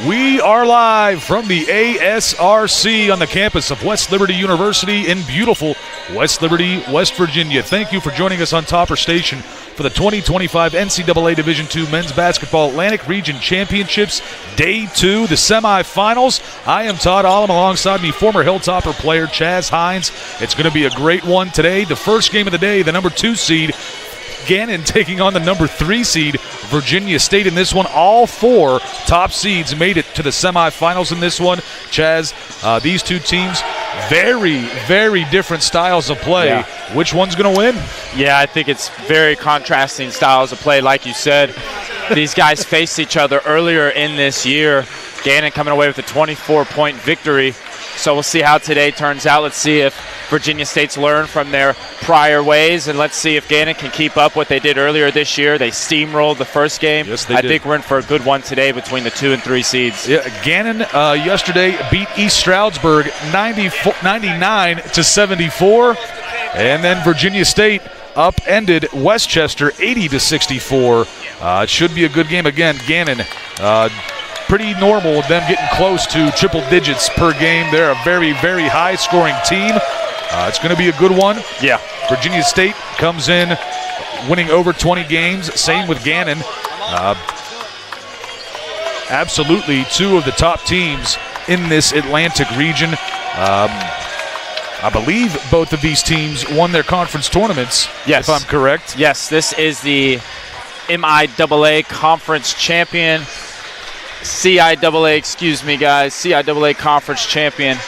We are live from the ASRC on the campus of West Liberty University in beautiful West Liberty, West Virginia. Thank you for joining us on Topper Station for the 2025 NCAA Division II Men's Basketball Atlantic Region Championships, Day 2, the semifinals. I am Todd Olam, alongside me, former Hilltopper player Chaz Hines. It's going to be a great one today. The first game of the day, the number 2 seed, Gannon taking on the number 3 seed, Virginia State in this one. All 4 top seeds made it to the semifinals in this one. Chaz, these two teams, very, very different styles of play. Yeah. Which one's going to win? Yeah, I think it's very contrasting styles of play. Like you said, these guys faced each other earlier in this year. Gannon coming away with a 24-point victory. So we'll see how today turns out. Let's see if Virginia State's learned from their prior ways, and let's see if Gannon can keep up what they did earlier this year. They steamrolled the first game. Yes, they I did. think we're in for a good one today between the 2 and 3 seeds. Yeah, Gannon yesterday beat East Stroudsburg 99-74, and then Virginia State upended Westchester 80-64. It should be a good game again. Gannon, pretty normal with them getting close to triple digits per game. They're a very, very high-scoring team. It's going to be a good one. Yeah. Virginia State comes in winning over 20 games. Same with Gannon. Absolutely 2 of the top teams in this Atlantic region. I believe both of these teams won their conference tournaments, Yes. if I'm correct. Yes, this is the MIAA Conference Champion. CIAA Conference Champion,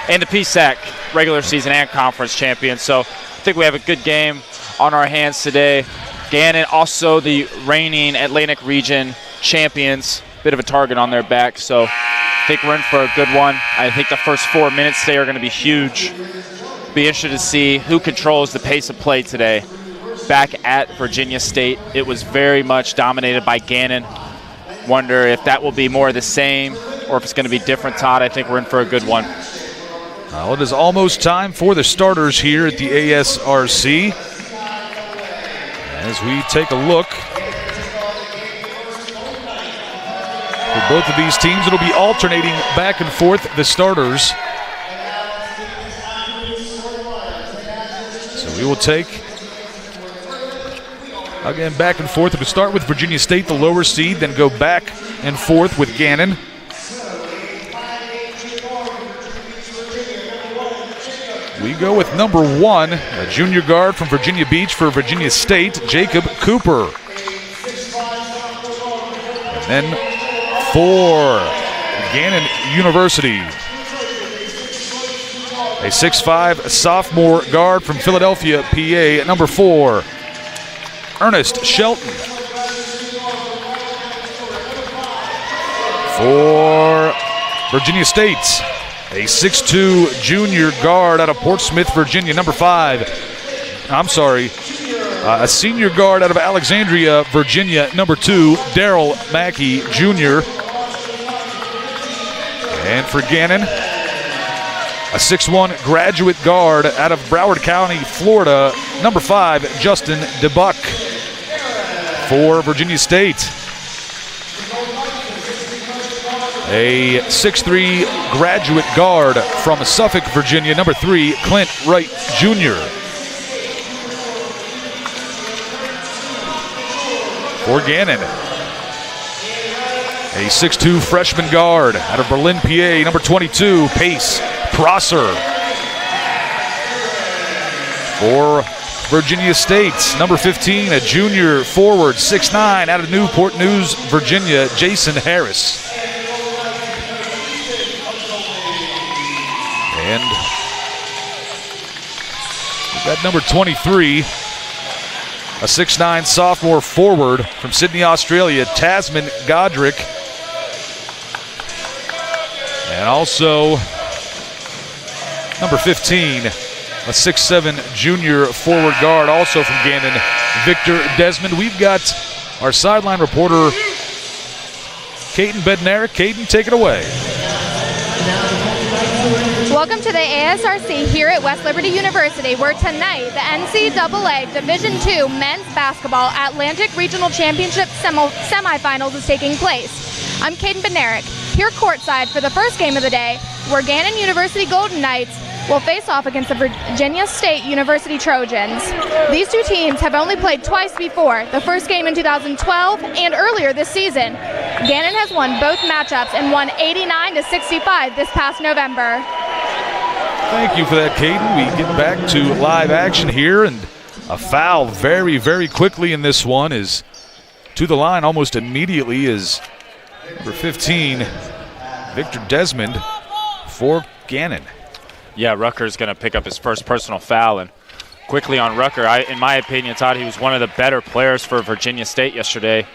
and the PSAC regular season and conference champion. So I think we have a good game on our hands today. Gannon, also the reigning Atlantic Region champions, bit of a target on their back. So I think we're in for a good one. I think the first 4 minutes today are going to be huge. Be interested to see who controls the pace of play today. Back at Virginia State, it was very much dominated by Gannon. Wonder if that will be more of the same or if it's going to be different, Todd. I think we're in for a good one. Well, it is almost time for the starters here at the ASRC. As we take a look for both of these teams, it'll be alternating back and forth, the starters. So we will take, again, back and forth. We'll start with Virginia State, the lower seed, then go back and forth with Gannon. We go with number 1, a junior guard from Virginia Beach for Virginia State, Jacob Cooper. And then for Gannon University, a 6'5" sophomore guard from Philadelphia, PA, at number 4, Ernest Shelton. For Virginia State, a 6'2" junior guard out of Portsmouth, Virginia, number 5. A senior guard out of Alexandria, Virginia, number 2, Daryl Mackey Jr. And for Gannon, a 6'1" graduate guard out of Broward County, Florida, number 5, Justin DeBuck. For Virginia State, a 6'3" graduate guard from Suffolk, Virginia, number 3, Clint Wright Jr. For Gannon, a 6'2" freshman guard out of Berlin, PA, number 22, Pace Prosser. For Virginia State, number 15, a junior forward, 6'9", out of Newport News, Virginia, Jason Harris. And we've got number 23, a 6'9" sophomore forward from Sydney, Australia, Tasman Godric. And also number 15, a 6'7" junior forward guard, also from Gannon, Victor Desmond. We've got our sideline reporter, Caden Bednarik. Caden, take it away. Welcome to the ASRC here at West Liberty University, where tonight the NCAA Division II Men's Basketball Atlantic Regional Championship semifinals is taking place. I'm Caden Bednarik. here courtside for the first game of the day, where Gannon University Golden Knights will face off against the Virginia State University Trojans. These two teams have only played twice before, the first game in 2012 and earlier this season. Gannon has won both matchups and won 89-65 this past November. Thank you for that, Caden. We get back to live action here, and a foul very, very quickly in this one is to the line almost immediately is number 15, Victor Desmond for Gannon. Yeah, Rucker's going to pick up his first personal foul. And quickly on Rucker, in my opinion, thought he was one of the better players for Virginia State yesterday.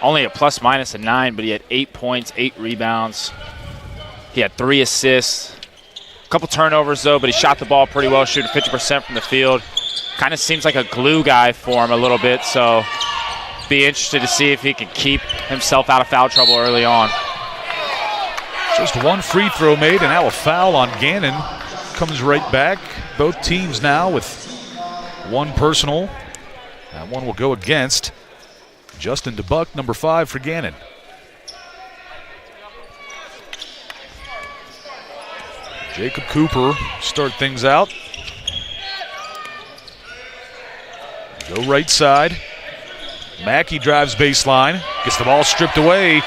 Only a plus-minus of 9, but he had 8 points, 8 rebounds. He had 3 assists. A couple turnovers, though, but he shot the ball pretty well, shooting 50% from the field. Kind of seems like a glue guy for him a little bit, so be interested to see if he can keep himself out of foul trouble early on. Just one free throw made, and now a foul on Gannon. Comes right back. Both teams now with one personal. That one will go against Justin DeBuck, number 5 for Gannon. Jacob Cooper start things out. Go right side. Mackey drives baseline. Gets the ball stripped away.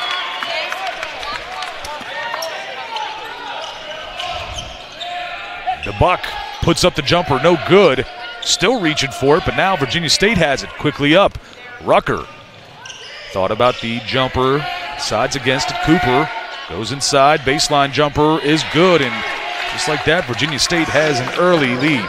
DeBuck puts up the jumper, no good. Still reaching for it, but now Virginia State has it quickly up. Rucker thought about the jumper, sides against it. Cooper goes inside, baseline jumper is good, and just like that, Virginia State has an early lead.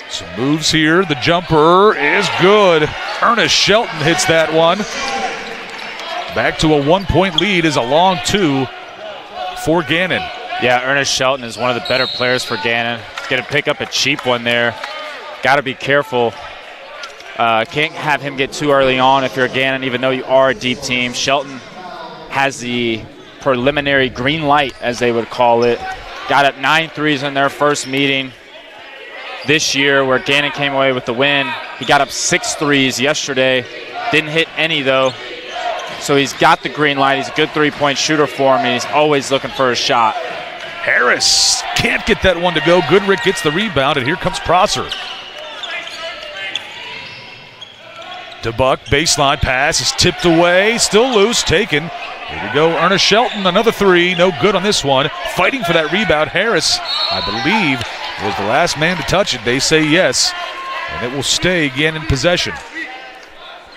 Some moves here. The jumper is good. Ernest Shelton hits that one. Back to a 1-point lead is a long 2 for Gannon. Yeah, Ernest Shelton is one of the better players for Gannon. He's going to pick up a cheap one there. Got to be careful. Can't have him get too early on if you're Gannon, even though you are a deep team. Shelton has the preliminary green light, as they would call it. Got up 9 threes in their first meeting this year, where Gannon came away with the win. He got up 6 threes yesterday. Didn't hit any, though. So he's got the green light. He's a good three-point shooter for him, and he's always looking for a shot. Harris can't get that one to go. Goodrick gets the rebound, and here comes Prosser. DeBuck, baseline pass is tipped away. Still loose, taken. Here we go, Ernest Shelton, another 3. No good on this one. Fighting for that rebound. Harris, I believe, was the last man to touch it. They say yes, and it will stay again in possession.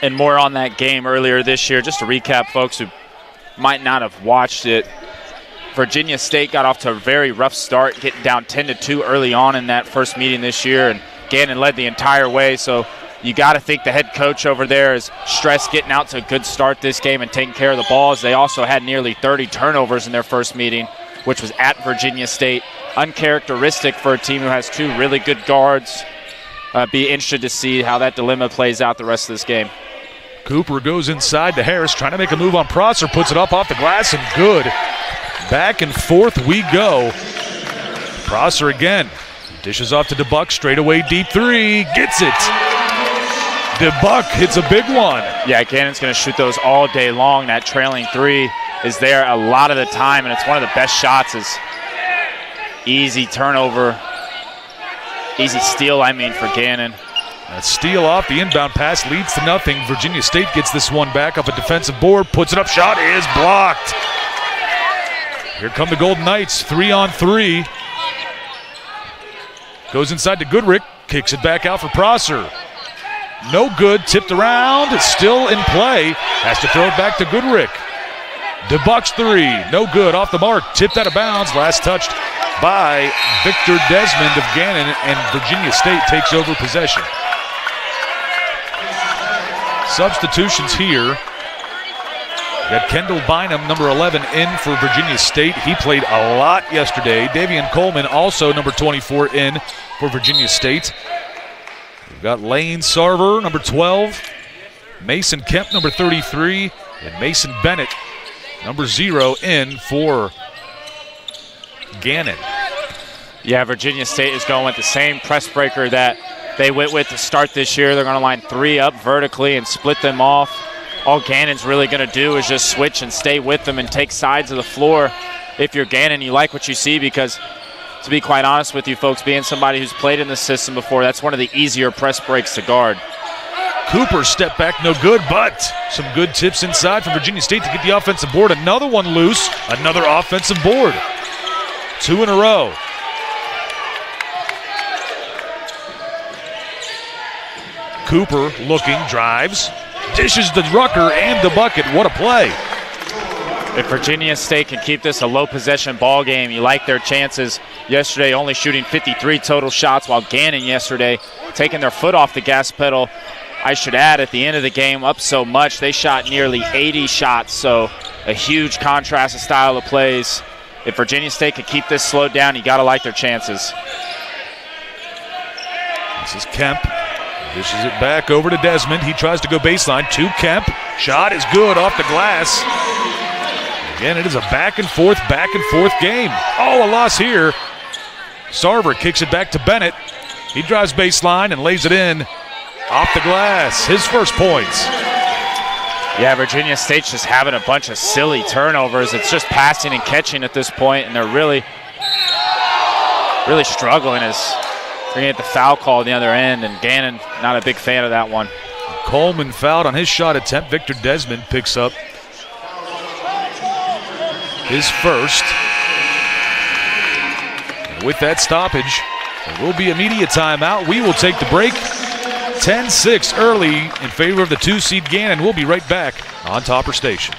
And more on that game earlier this year. Just to recap, folks who might not have watched it, Virginia State got off to a very rough start, getting down 10-2 early on in that first meeting this year, and Gannon led the entire way. So you got to think the head coach over there is stressed getting out to a good start this game and taking care of the balls. They also had nearly 30 turnovers in their first meeting, which was at Virginia State. Uncharacteristic for a team who has 2 really good guards. Be interested to see how that dilemma plays out the rest of this game. Cooper goes inside to Harris, trying to make a move on Prosser, puts it up off the glass, and good. Back and forth we go. Prosser again. Dishes off to DeBuck, straight away deep 3, gets it. DeBuck hits a big one. Yeah, Gannon's going to shoot those all day long. That trailing 3 is there a lot of the time, and it's one of the best shots. Is easy turnover, easy steal, for Gannon. That steal off the inbound pass leads to nothing. Virginia State gets this one back off a defensive board, puts it up, shot is blocked. Here come the Golden Knights, 3-on-3. Goes inside to Goodrick, kicks it back out for Prosser. No good, tipped around, it's still in play. Has to throw it back to Goodrick. DeBuck's 3, no good, off the mark, tipped out of bounds, last touched by Victor Desmond of Gannon, and Virginia State takes over possession. Substitutions here. Got Kendall Bynum, number 11, in for Virginia State. He played a lot yesterday. Davian Coleman, also number 24, in for Virginia State. We've got Lane Sarver, number 12. Mason Kemp, number 33. And Mason Bennett, number 0, in for Gannon. Yeah, Virginia State is going with the same press breaker that they went with to start this year. They're going to line 3 up vertically and split them off. All Gannon's really going to do is just switch and stay with them and take sides of the floor. If you're Gannon, you like what you see because, to be quite honest with you folks, being somebody who's played in the system before, that's one of the easier press breaks to guard. Cooper step back, no good, but some good tips inside for Virginia State to get the offensive board. Another one loose, another offensive board. 2 in a row. Cooper looking, drives, dishes to Rucker and the bucket. What a play. If Virginia State can keep this a low possession ball game, you like their chances. Yesterday only shooting 53 total shots, while Gannon yesterday taking their foot off the gas pedal. I should add, at the end of the game, up so much, they shot nearly 80 shots, so a huge contrast of style of plays. If Virginia State can keep this slowed down, you got to like their chances. This is Kemp. Dishes it back over to Desmond. He tries to go baseline to Kemp. Shot is good off the glass. Again, it is a back and forth game. Oh, a loss here. Sarver kicks it back to Bennett. He drives baseline and lays it in off the glass. His first points. Yeah, Virginia State's just having a bunch of silly turnovers. It's just passing and catching at this point, and they're really struggling as they're going to get the foul call on the other end, and Gannon not a big fan of that one. Coleman fouled on his shot attempt. Victor Desmond picks up his first. And with that stoppage, there will be a media timeout. We will take the break. 10-6 early in favor of the 2-seed Gannon. We'll be right back on Topper Station.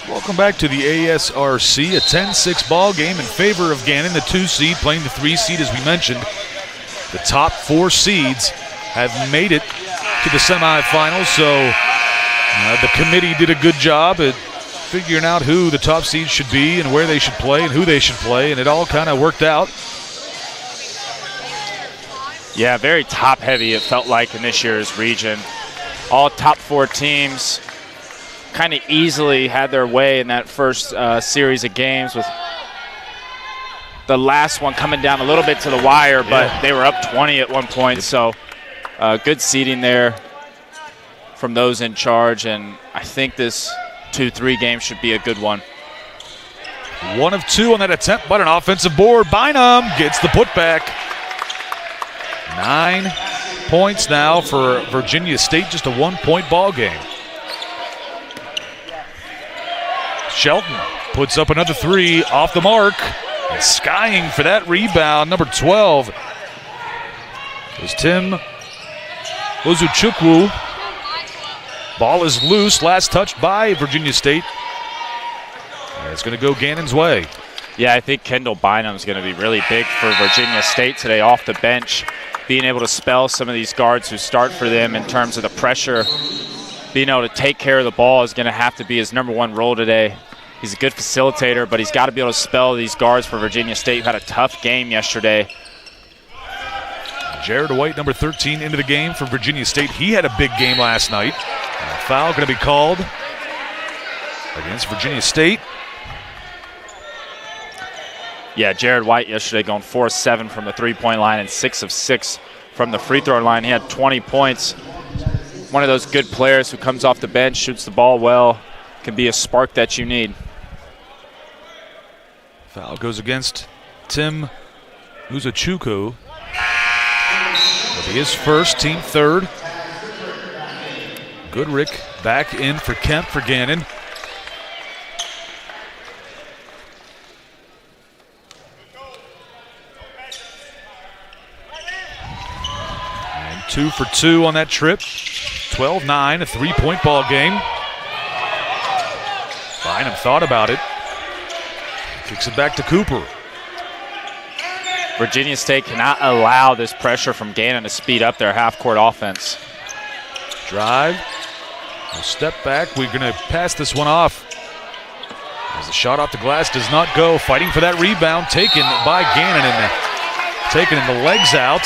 Welcome back to the ASRC, a 10-6 ball game in favor of Gannon, the 2-seed playing the 3-seed, as we mentioned. The top 4 seeds have made it to the semifinals, so the committee did a good job at figuring out who the top seeds should be and where they should play and who they should play, and it all kind of worked out. Yeah, very top-heavy it felt like in this year's region. All top 4 teams kind of easily had their way in that first series of games, with the last one coming down a little bit to the wire, but they were up 20 at one point, so good seeding there from those in charge, and I think this 2-3 game should be a good one. 1 of 2 on that attempt, but an offensive board. Bynum gets the putback. 9 points now for Virginia State, just a 1-point ball game. Shelton puts up another 3 off the mark, and skying for that rebound, number 12 is Tim Ozuchukwu. Ball is loose, last touched by Virginia State. And it's going to go Gannon's way. Yeah, I think Kendall Bynum is going to be really big for Virginia State today off the bench, being able to spell some of these guards who start for them in terms of the pressure. Being able to take care of the ball is going to have to be his number 1 role today. He's a good facilitator, but he's got to be able to spell these guards for Virginia State, who had a tough game yesterday. Jared White, number 13, into the game for Virginia State. He had a big game last night. A foul going to be called against Virginia State. Yeah, Jared White yesterday going 4 of 7 from the three-point line and 6 of 6 from the free throw line. He had 20 points. One of those good players who comes off the bench, shoots the ball well, can be a spark that you need. Foul goes against Tim Uzachuku. It'll be his first, team third. Goodrick back in for Kemp for Gannon. And 2 for 2 on that trip. 12-9, a 3-point ball game. Bynum thought about it. Kicks it back to Cooper. Virginia State cannot allow this pressure from Gannon to speed up their half-court offense. Drive. A step back. We're going to pass this one off. As the shot off the glass does not go. Fighting for that rebound. Taken by Gannon and taken in the legs out.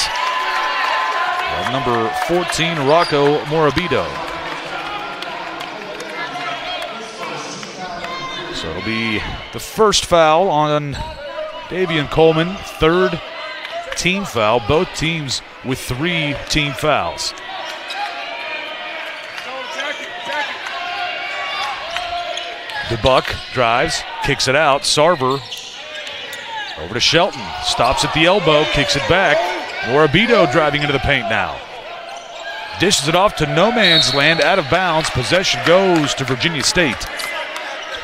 Number 14, Rocco Morabito. So it'll be the first foul on Davian Coleman. Third team foul. Both teams with 3 team fouls. DeBuck drives, kicks it out. Sarver over to Shelton. Stops at the elbow, kicks it back. Morabito driving into the paint now. Dishes it off to no man's land, out of bounds. Possession goes to Virginia State.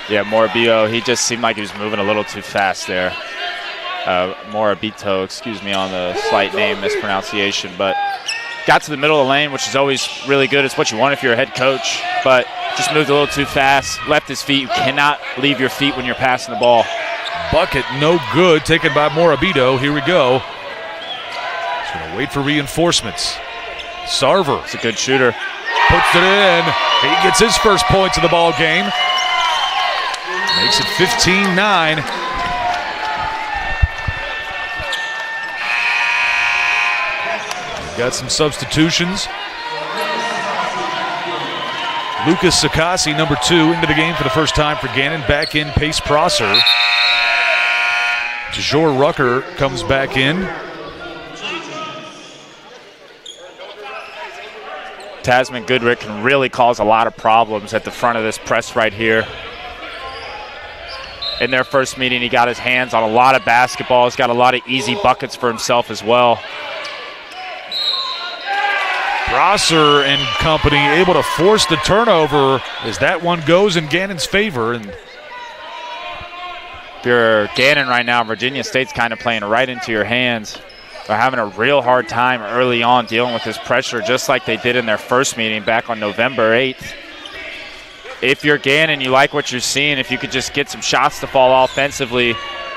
Yeah, Morabito, he just seemed like he was moving a little too fast there. Morabito, excuse me on the slight name mispronunciation, but got to the middle of the lane, which is always really good. It's what you want if you're a head coach, but just moved a little too fast, left his feet. You cannot leave your feet when you're passing the ball. Bucket no good, taken by Morabito. Here we go. He's going to wait for reinforcements. Sarver. It's a good shooter. Puts it in. He gets his first points of the ball game. Makes it 15-9. We've got some substitutions. Lucas Sakasi, number 2, into the game for the first time for Gannon. Back in Pace Prosser. DeJour Rucker comes back in. Tasman Goodrick can really cause a lot of problems at the front of this press right here. In their first meeting, he got his hands on a lot of basketball. He's got a lot of easy buckets for himself as well. Prosser and company able to force the turnover as that one goes in Gannon's favor. And if you're Gannon right now, Virginia State's kind of playing right into your hands. They're having a real hard time early on dealing with this pressure, just like they did in their first meeting back on November 8th. If you're Gannon, you like what you're seeing. If you could just get some shots to fall offensively,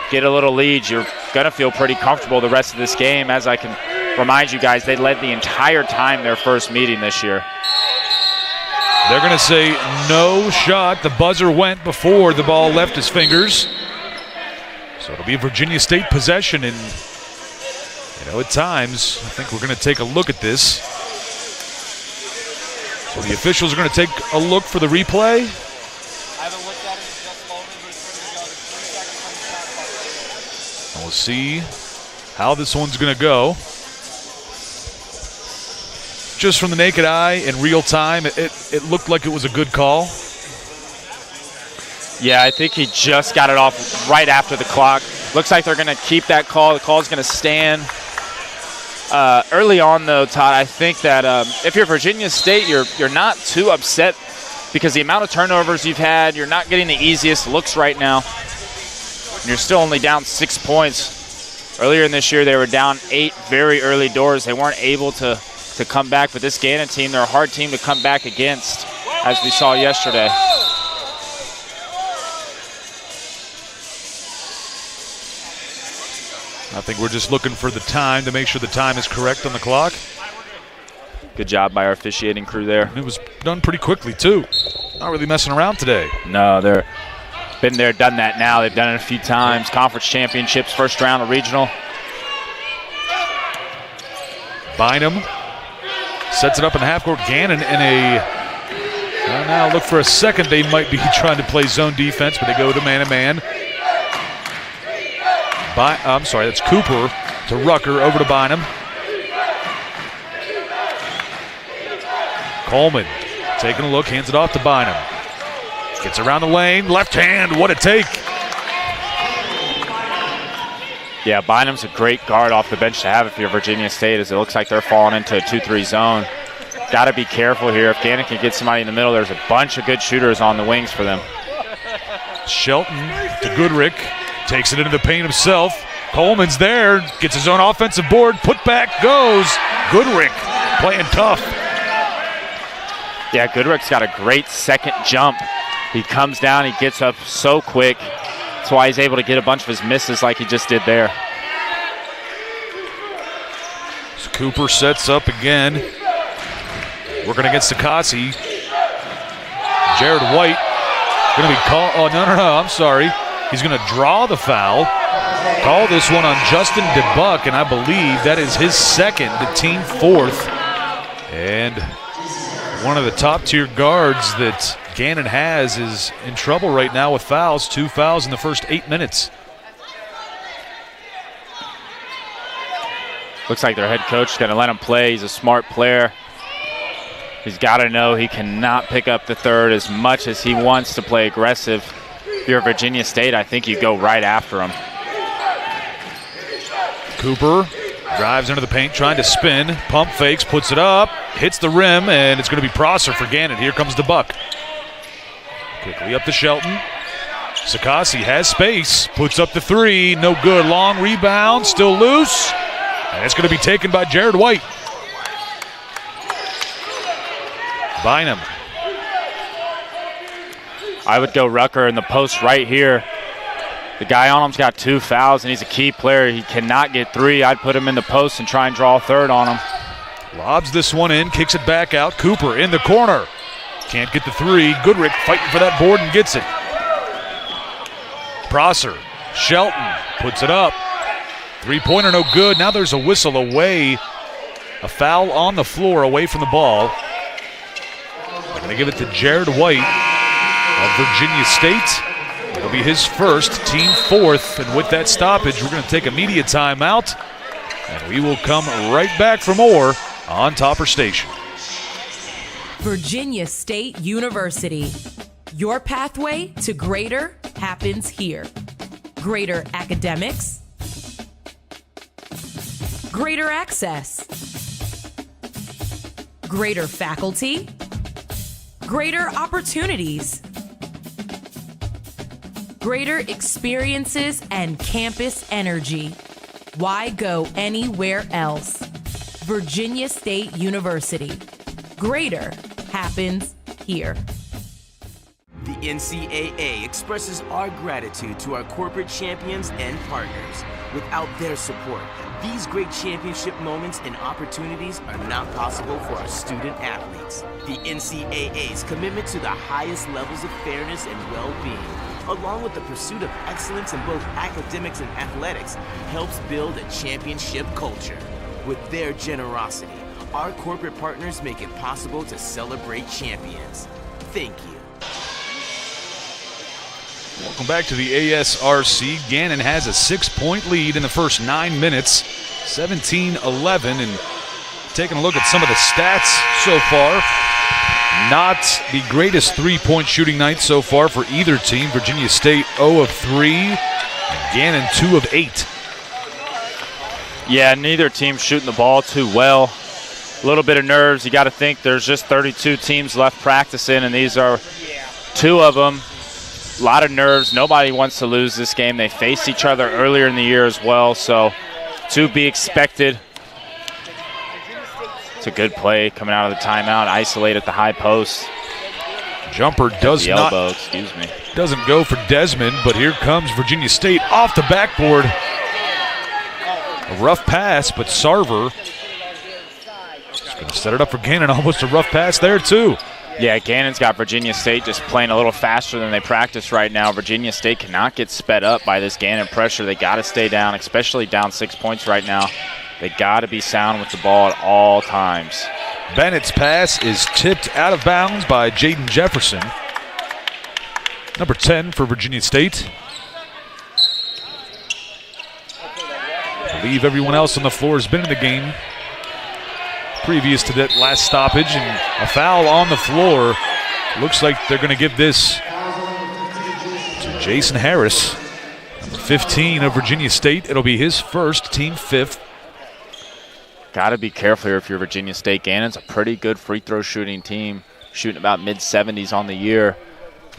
get a little lead, you're going to feel pretty comfortable the rest of this game. As I can remind you guys, they led the entire time their first meeting this year. They're going to say no shot. The buzzer went before the ball left his fingers. So it'll be a Virginia State possession. And, at times, I think we're going to take a look at this. So the officials are going to take a look for the replay. I haven't looked at it, it's just loaded, but it's going to go to 3 seconds on the shot clock. We'll see how this one's going to go. Just from the naked eye in real time, it looked like it was a good call. Yeah, I think he just got it off right after the clock. Looks like they're going to keep that call. The call's going to stand. Early on, though, Todd, I think that if you're Virginia State, you're not too upset because the amount of turnovers you've had, you're not getting the easiest looks right now. And you're still only down 6 points. Earlier in this year, they were down 8 very early doors. They weren't able to come back, but this Gannon team, they're a hard team to come back against, as we saw yesterday. I think we're just looking for the time to make sure the time is correct on the clock. Good job by our officiating crew there. It was done pretty quickly, too. Not really messing around today. No, they're been there, done that now. They've done it a few times. Conference championships, first round of regional. Bynum sets it up in the half court. Gannon in a now look for a second. They might be trying to play zone defense, but they go to man-to-man. I'm sorry, that's Cooper to Rucker, over to Bynum. Coleman taking a look, hands it off to Bynum. Gets around the lane, left hand, what a take. Yeah, Bynum's a great guard off the bench to have if you're Virginia State, as it looks like they're falling into a 2-3 zone. Got to be careful here. If Gannon can get somebody in the middle, there's a bunch of good shooters on the wings for them. Shelton to Goodrick. Takes it into the paint himself. Coleman's there. Gets his own offensive board. Put back goes. Goodrick playing tough. Yeah, Goodrick's got a great second jump. He comes down. He gets up so quick. That's why he's able to get a bunch of his misses like he just did there. So Cooper sets up again. Working against Sakasi. Jared White going to be called. Oh, no, I'm sorry. He's going to draw the foul. Call this one on Justin DeBuck, and I believe that is his second, the team fourth. And one of the top-tier guards that Gannon has is in trouble right now with fouls. 2 fouls in the first 8 minutes. Looks like their head coach is going to let him play. He's a smart player. He's got to know he cannot pick up the third as much as he wants to play aggressive. If you're Virginia State, I think you go right after him. Cooper drives into the paint, trying to spin. Pump fakes, puts it up, hits the rim, and it's going to be Prosser for Gannon. Here comes the buck. Quickly up to Shelton. Sakasi has space, puts up the three, no good. Long rebound, still loose, and it's going to be taken by Jared White. Bynum. I would go Rucker in the post right here. The guy on him's got 2 fouls, and he's a key player. He cannot get 3. I'd put him in the post and try and draw a third on him. Lobs this one in, kicks it back out. Cooper in the corner. Can't get the 3. Goodrick fighting for that board and gets it. Prosser. Shelton puts it up. 3-pointer no good. Now there's a whistle away. A foul on the floor away from the ball. Going to give it to Jared White of Virginia State. It'll be his first, team fourth. And with that stoppage, we're going to take a media timeout. And we will come right back for more on Topper Station. Virginia State University. Your pathway to greater happens here. Greater academics. Greater access. Greater faculty. Greater opportunities. Greater experiences and campus energy. Why go anywhere else? Virginia State University. Greater happens here. The NCAA expresses our gratitude to our corporate champions and partners. Without their support, these great championship moments and opportunities are not possible for our student athletes. The NCAA's commitment to the highest levels of fairness and well-being, along with the pursuit of excellence in both academics and athletics, helps build a championship culture. With their generosity, our corporate partners make it possible to celebrate champions. Thank you. Welcome back to the ASRC. Gannon has a 6-point lead in the first 9 minutes, 17-11. And taking a look at some of the stats so far, not the greatest 3-point shooting night so far for either team. Virginia State 0 of 3, and Gannon 2 of 8. Yeah, neither team shooting the ball too well. A little bit of nerves. You got to think there's just 32 teams left practicing, and these are 2 of them. A lot of nerves. Nobody wants to lose this game. They faced each other earlier in the year as well, so to be expected. It's a good play coming out of the timeout. Isolate at the high post. Jumper does the not. Elbow, excuse me. Doesn't go for Desmond, but here comes Virginia State off the backboard. A rough pass, but Sarver is going to set it up for Gannon. Almost a rough pass there, too. Yeah, Gannon's got Virginia State just playing a little faster than they practice right now. Virginia State cannot get sped up by this Gannon pressure. They got to stay down, especially down 6 points right now. They got to be sound with the ball at all times. Bennett's pass is tipped out of bounds by Jaden Jefferson. Number 10 for Virginia State. I believe everyone else on the floor has been in the game previous to that last stoppage, and a foul on the floor. Looks like they're going to give this to Jason Harris, number 15 of Virginia State. It'll be his first, team 5th. Got to be careful here if you're Virginia State. Gannon's a pretty good free throw shooting team, shooting about mid-70s on the year.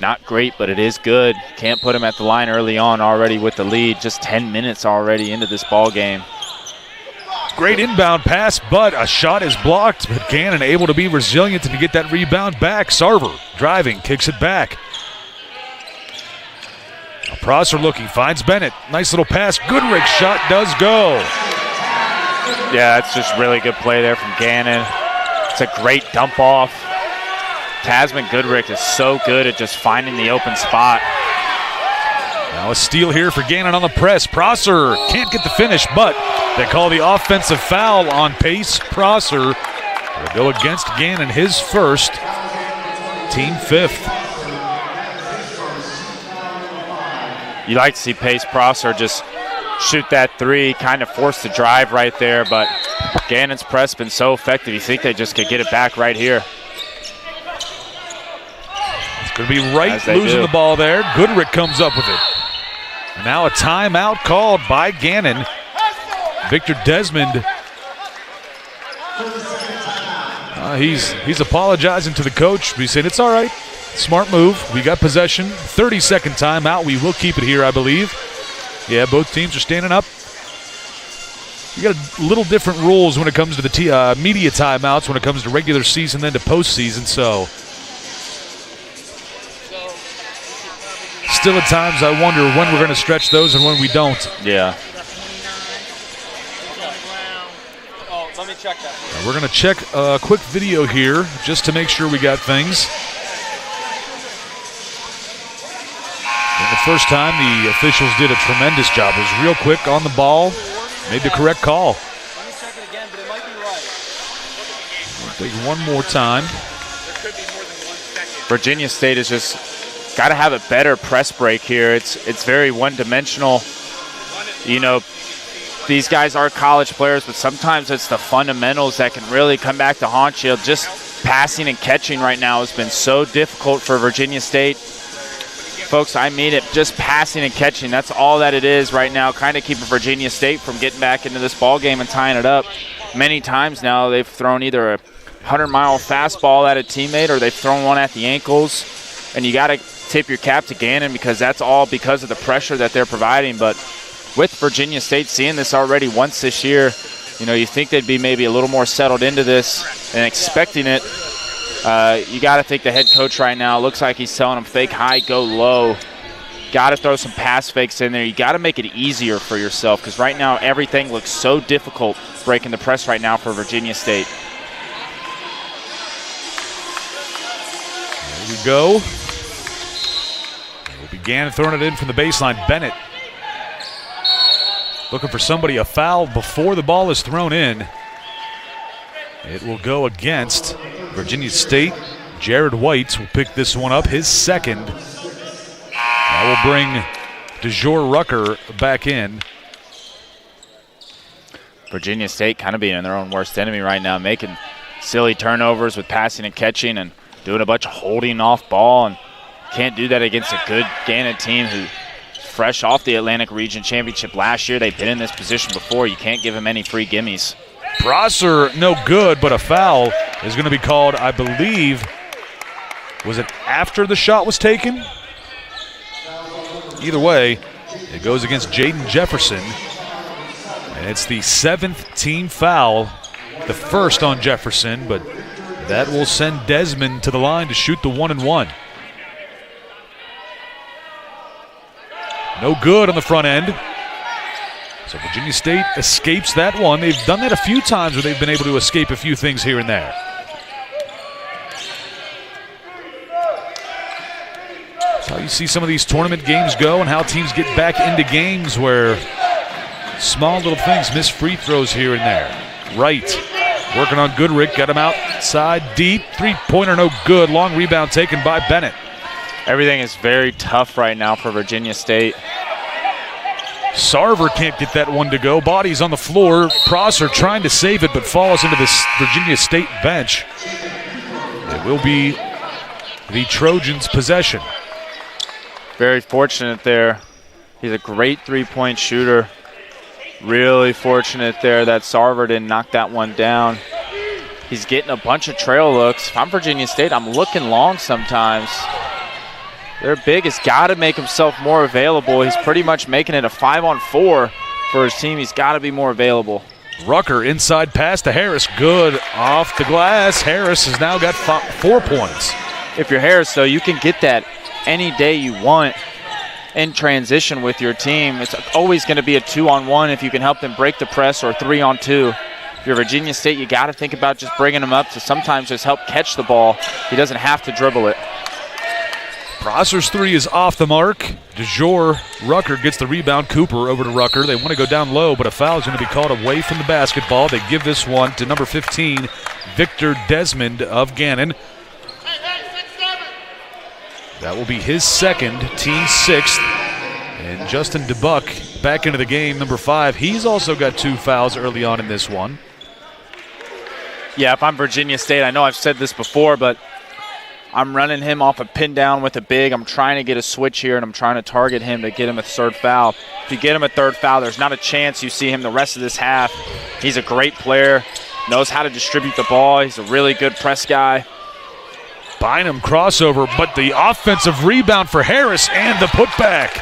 Not great, but it is good. Can't put him at the line early on already with the lead. Just 10 minutes already into this ball game. Great inbound pass, but a shot is blocked. But Gannon able to be resilient and to get that rebound back. Sarver driving, kicks it back. Now Prosser looking, finds Bennett. Nice little pass. Goodrick's shot does go. Yeah, it's just really good play there from Gannon. It's a great dump off. Tasman Goodrick is so good at just finding the open spot. Now a steal here for Gannon on the press. Prosser can't get the finish, but they call the offensive foul on Pace Prosser. Will go against Gannon, his first, team 5th. You like to see Pace Prosser just shoot that three, kind of force the drive right there, but Gannon's press has been so effective. You think they just could get it back right here. It's going to be Wright losing the ball there. Goodrick comes up with it. And now a timeout called by Gannon. Victor Desmond, he's apologizing to the coach, but he's saying it's all right. Smart move. We got possession. 30-second timeout. We will keep it here, I believe. Yeah, both teams are standing up. You got a little different rules when it comes to the media timeouts, when it comes to regular season than to postseason. So, still at times I wonder when we're going to stretch those and when we don't. Yeah. Oh, let me check that. Now we're going to check a quick video here just to make sure we got things. And the first time, the officials did a tremendous job. It was real quick on the ball, made the correct call. Let me check it again, but it might be right. We'll take one more time. There could be more than 1 second. Virginia State has just got to have a better press break here. It's very one-dimensional. You know, these guys are college players, but sometimes it's the fundamentals that can really come back to haunt you. Just passing and catching right now has been so difficult for Virginia State. Folks, I mean it, just passing and catching. That's all that it is right now, kind of keeping Virginia State from getting back into this ball game and tying it up. Many times now they've thrown either a 100-mile fastball at a teammate or they've thrown one at the ankles. And you got to tip your cap to Gannon because that's all because of the pressure that they're providing. But with Virginia State seeing this already once this year, you know, you think they'd be maybe a little more settled into this and expecting it. You got to think the head coach right now looks like he's telling them fake high, go low. Got to throw some pass fakes in there. You got to make it easier for yourself because right now everything looks so difficult breaking the press right now for Virginia State. There we go. We'll begin throwing it in from the baseline. Bennett looking for somebody, a foul before the ball is thrown in. It will go against Virginia State. Jared White will pick this one up, his second. That will bring DeJour Rucker back in. Virginia State kind of being their own worst enemy right now, making silly turnovers with passing and catching and doing a bunch of holding off ball. And can't do that against a good Gannon team who's fresh off the Atlantic Region Championship last year. They've been in this position before. You can't give them any free gimmies. Prosser, no good, but a foul is going to be called, I believe, was it after the shot was taken? Either way, it goes against Jaden Jefferson. And it's the 7th team foul, the first on Jefferson, but that will send Desmond to the line to shoot the 1-and-1. No good on the front end. So Virginia State escapes that one. They've done that a few times where they've been able to escape a few things here and there. That's how you see some of these tournament games go and how teams get back into games where small little things, miss free throws here and there. Wright working on Goodrick, got him outside deep. Three-pointer no good. Long rebound taken by Bennett. Everything is very tough right now for Virginia State. Sarver can't get that one to go. Body's on the floor. Prosser trying to save it, but falls into this Virginia State bench. It will be the Trojans' possession. Very fortunate there. He's a great three-point shooter. Really fortunate there that Sarver didn't knock that one down. He's getting a bunch of trail looks. If I'm Virginia State, I'm looking long sometimes. Their big has got to make himself more available. He's pretty much making it a 5-on-4 for his team. He's got to be more available. Rucker inside pass to Harris. Good off the glass. Harris has now got 4 points. If you're Harris, though, you can get that any day you want in transition with your team. It's always going to be a 2-on-1 if you can help them break the press, or 3-on-2. If you're Virginia State, you got to think about just bringing him up to sometimes just help catch the ball. He doesn't have to dribble it. Prosser's 3 is off the mark. DeJour, Rucker gets the rebound. Cooper over to Rucker. They want to go down low, but a foul is going to be called away from the basketball. They give this one to number 15, Victor Desmond of Gannon. That will be his second, team 6th. And Justin DeBuck back into the game, number 5. He's also got 2 fouls early on in this one. Yeah, if I'm Virginia State, I know I've said this before, but I'm running him off a pin down with a big. I'm trying to get a switch here, and I'm trying to target him to get him a 3rd foul. If you get him a 3rd foul, there's not a chance you see him the rest of this half. He's a great player, knows how to distribute the ball. He's a really good press guy. Bynum crossover, but the offensive rebound for Harris and the putback.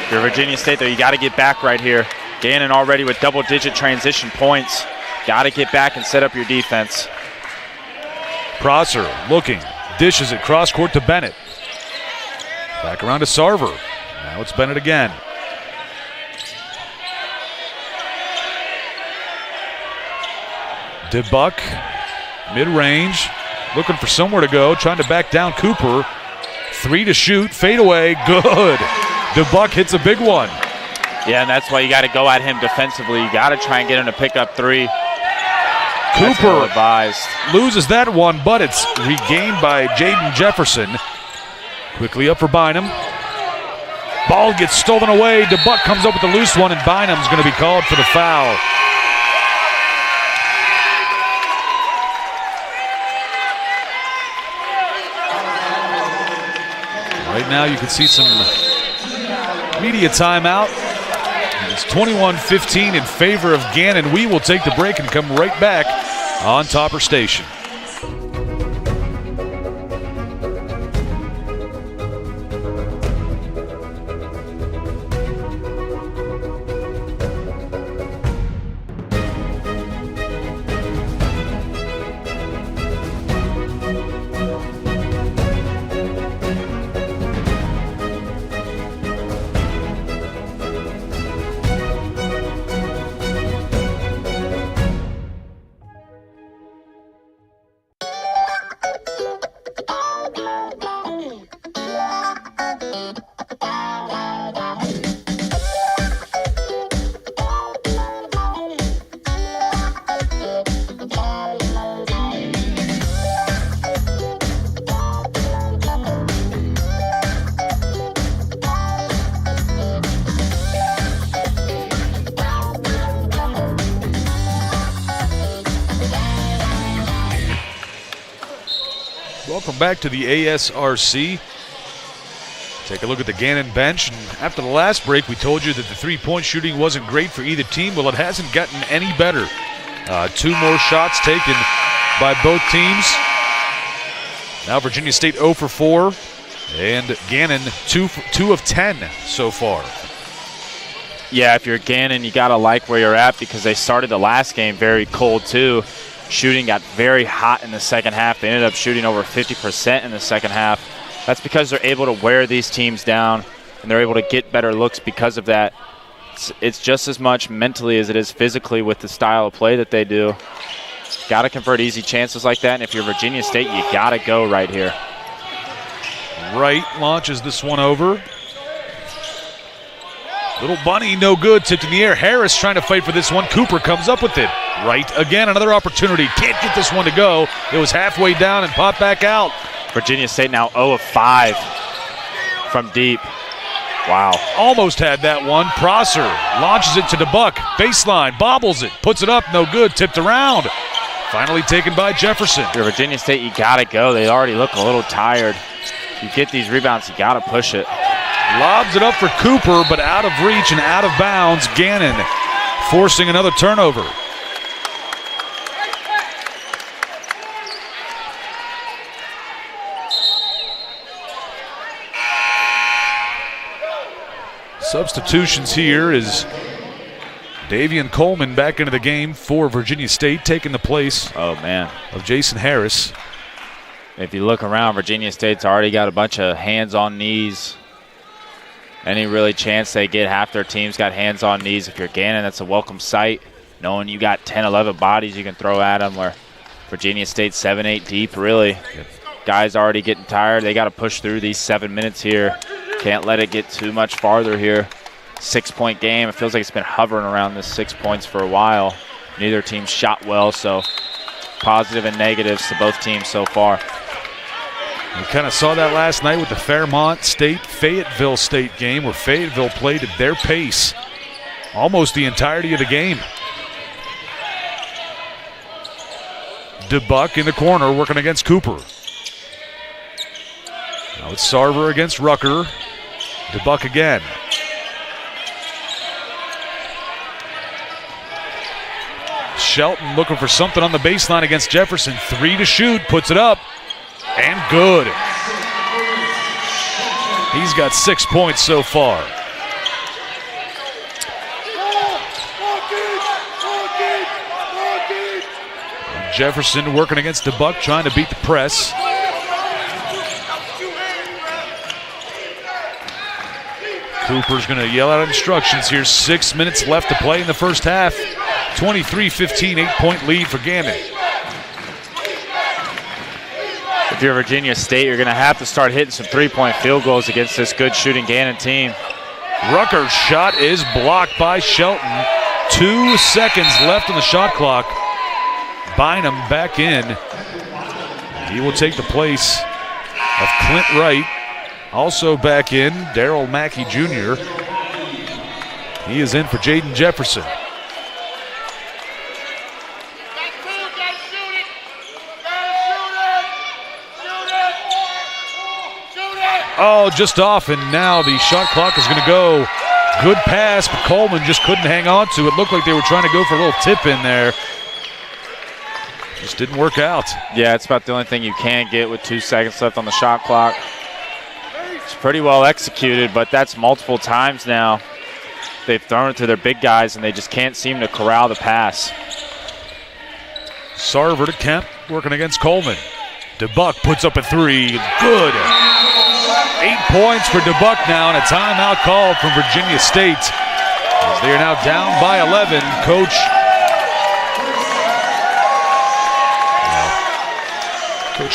If you're Virginia State, though, you got to get back right here. Gannon already with double-digit transition points. Got to get back and set up your defense. Prosser looking, dishes it cross court to Bennett. Back around to Sarver. Now it's Bennett again. DeBuck, mid-range, looking for somewhere to go, trying to back down Cooper. 3 to shoot, fade away, good. DeBuck hits a big one. Yeah, and that's why you got to go at him defensively. You got to try and get him to pick up 3. Cooper advised. Loses that one, but it's regained by Jaden Jefferson. Quickly up for Bynum. Ball gets stolen away. DeBuck comes up with the loose one, and Bynum's going to be called for the foul. Right now you can see some media timeout. It's 21-15 in favor of Gannon. We will take the break and come right back on Topper Station. Welcome back to the ASRC. Take a look at the Gannon bench. And after the last break, we told you that the three-point shooting wasn't great for either team. Well, it hasn't gotten any better. 2 more shots taken by both teams. Now Virginia State 0 for 4, and Gannon 2 of 10 so far. Yeah, if you're Gannon, you got to like where you're at, because they started the last game very cold too. Shooting got very hot in the second half. They ended up shooting over 50% in the second half. That's because they're able to wear these teams down, and they're able to get better looks because of that. It's just as much mentally as it is physically with the style of play that they do. Got to convert easy chances like that, and if you're Virginia State, you got to go right here. Wright launches this one over. Little bunny, no good, tipped in the air. Harris trying to fight for this one. Cooper comes up with it. Wright again, another opportunity. Can't get this one to go. It was halfway down and popped back out. Virginia State now 0 of 5 from deep. Wow. Almost had that one. Prosser launches it to DeBuck. Baseline, bobbles it, puts it up, no good, tipped around. Finally taken by Jefferson. If you're Virginia State, you got to go. They already look a little tired. You get these rebounds, you got to push it. Lobs it up for Cooper, but out of reach and out of bounds. Gannon forcing another turnover. Substitutions here is Davian Coleman back into the game for Virginia State, taking the place of Jason Harris. If you look around, Virginia State's already got a bunch of hands on knees. Any really chance they get, half their team's got hands on knees. If you're Gannon, that's a welcome sight, knowing you got 10, 11 bodies you can throw at them, where Virginia State's 7, 8 deep, really. Yep. Guys already getting tired. They got to push through these 7 minutes here. Can't let it get too much farther here. 6-point game. It feels like it's been hovering around this 6 points for a while. Neither team shot well, so positive and negatives to both teams so far. We kind of saw that last night with the Fairmont State-Fayetteville State game, where Fayetteville played at their pace almost the entirety of the game. DeBuck in the corner working against Cooper. Now it's Sarver against Rucker. DeBuck again. Shelton looking for something on the baseline against Jefferson. 3 to shoot, puts it up, and good. He's got 6 points so far. Jefferson working against DeBuck, trying to beat the press. Cooper's going to yell out instructions here. 6 minutes left to play in the first half. 23-15, 8-point lead for Gannon. If you're Virginia State, you're going to have to start hitting some three-point field goals against this good shooting Gannon team. Rucker's shot is blocked by Shelton. 2 seconds left on the shot clock. Bynum back in. He will take the place of Clint Wright. Also back in, Darryl Mackey Jr. He is in for Jaden Jefferson. Oh, just off, and now the shot clock is going to go. Good pass, but Coleman just couldn't hang on to it. Looked like they were trying to go for a little tip in there. Just didn't work out. Yeah, it's about the only thing you can get with 2 seconds left on the shot clock. It's pretty well executed, but that's multiple times now. They've thrown it to their big guys, and they just can't seem to corral the pass. Sarver to Kemp, working against Coleman. DeBuck puts up a 3. Good. 8 points for DeBuck now, and a timeout called from Virginia State, as they are now down by 11. Coach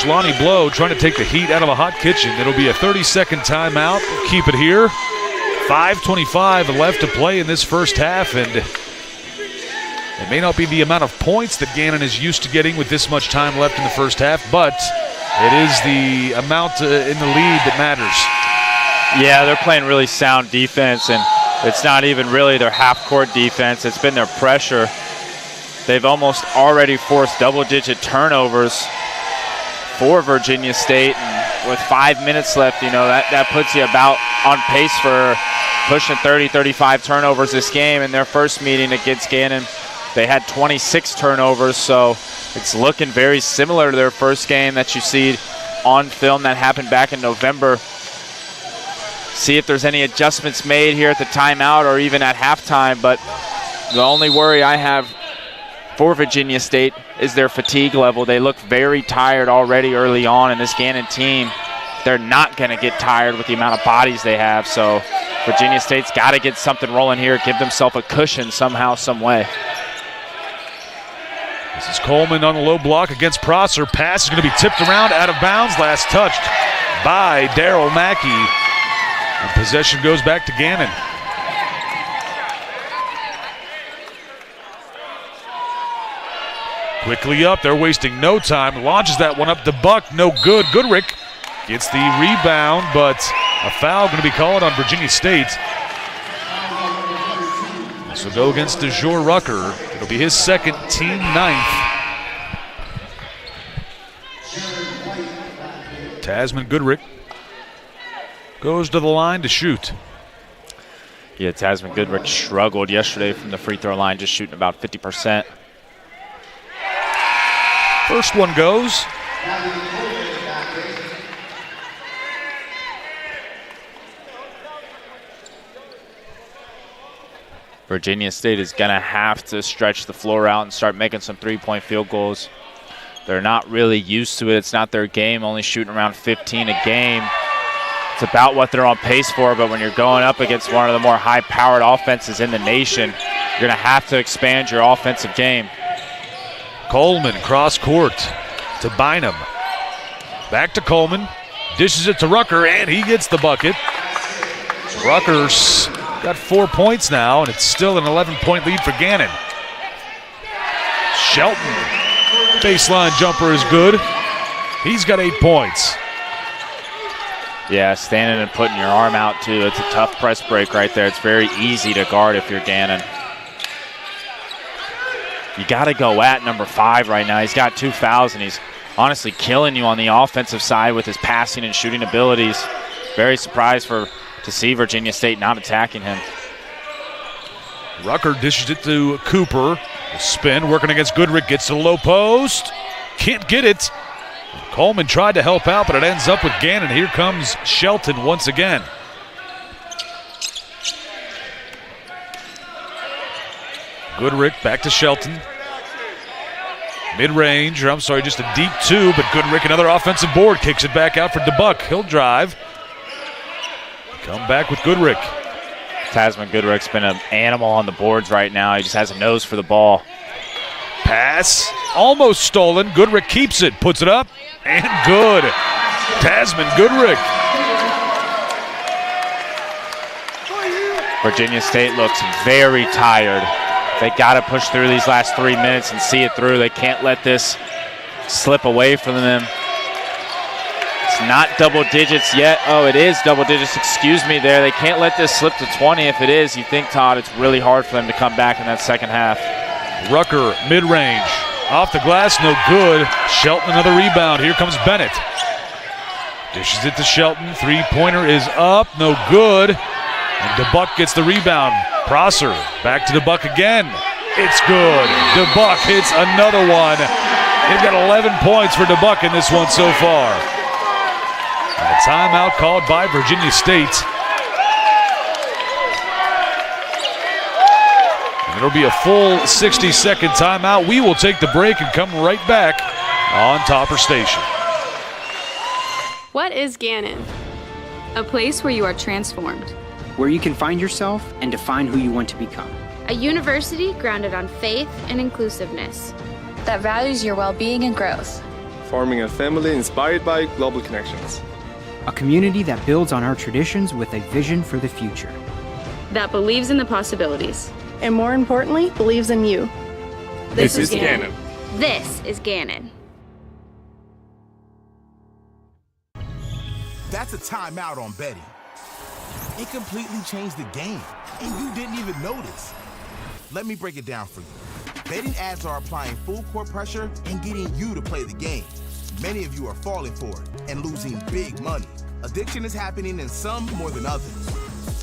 Lonnie Blow trying to take the heat out of a hot kitchen. It'll be a 30-second timeout. We'll keep it here. 5:25 left to play in this first half, and it may not be the amount of points that Gannon is used to getting with this much time left in the first half, but it is the amount in the lead that matters. Yeah, they're playing really sound defense, and it's not even really their half-court defense. It's been their pressure. They've almost already forced double-digit turnovers for Virginia State, and with 5 minutes left, you know, that puts you about on pace for pushing 30, 35 turnovers this game. In their first meeting against Gannon, they had 26 turnovers, so it's looking very similar to their first game that you see on film that happened back in November. See if there's any adjustments made here at the timeout or even at halftime, but the only worry I have for Virginia State is their fatigue level. They look very tired already early on, and this Gannon team, they're not going to get tired with the amount of bodies they have, so Virginia State's got to get something rolling here, give themselves a cushion somehow, some way. This is Coleman on the low block against Prosser. Pass is going to be tipped around, out of bounds. Last touched by Darryl Mackey. And possession goes back to Gannon. Quickly up, they're wasting no time. Launches that one up to Buck, no good. Goodrick gets the rebound, but a foul going to be called on Virginia State. This will go against DeJour Rucker. It'll be his second, team 9th. Tasman Goodrick goes to the line to shoot. Yeah, Tasman Goodrich struggled yesterday from the free throw line, just shooting about 50%. First one goes. Virginia State is going to have to stretch the floor out and start making some three-point field goals. They're not really used to it. It's not their game, only shooting around 15 a game. It's about what they're on pace for, but when you're going up against one of the more high-powered offenses in the nation, you're going to have to expand your offensive game. Coleman cross court to Bynum. Back to Coleman. Dishes it to Rucker, and he gets the bucket. Rucker's got 4 points now, and it's still an 11-point lead for Gannon. Shelton, baseline jumper is good. He's got 8 points. Yeah, standing and putting your arm out, too. It's a tough press break right there. It's very easy to guard if you're Gannon. You got to go at number 5 right now. He's got 2 fouls, and he's honestly killing you on the offensive side with his passing and shooting abilities. Very surprised to see Virginia State not attacking him. Rucker dishes it to Cooper. The spin, working against Goodrich, gets to the low post. Can't get it. Coleman tried to help out, but it ends up with Gannon. Here comes Shelton once again. Goodrich back to Shelton. Mid-range, or I'm sorry, just a deep 2, but Goodrich, another offensive board, kicks it back out for DeBuck. He'll drive. Come back with Goodrich. Tasman Goodrich's been an animal on the boards right now. He just has a nose for the ball. Pass, almost stolen. Goodrich keeps it, puts it up, and good. Tasman Goodrich. Virginia State looks very tired. They got to push through these last 3 minutes and see it through. They can't let this slip away from them. It's not double digits yet. Oh, it is double digits. Excuse me there. They can't let this slip to 20. If it is, you think, Todd, it's really hard for them to come back in that second half. Rucker, mid-range. Off the glass, no good. Shelton, another rebound. Here comes Bennett. Dishes it to Shelton. Three-pointer is up, no good. And DeBuck gets the rebound. Prosser, back to DeBuck again. It's good. DeBuck hits another one. They've got 11 points for DeBuck in this one so far. And a timeout called by Virginia State. And it'll be a full 60-second timeout. We will take the break and come right back on Topper Station. What is Gannon? A place where you are transformed. Where you can find yourself and define who you want to become. A university grounded on faith and inclusiveness. That values your well-being and growth. Forming a family inspired by global connections. A community that builds on our traditions with a vision for the future. That believes in the possibilities. And more importantly, believes in you. This is Gannon. This is Gannon. That's a timeout on betting. It completely changed the game, and you didn't even notice. Let me break it down for you. Betting ads are applying full court pressure and getting you to play the game. Many of you are falling for it and losing big money. Addiction is happening in some more than others.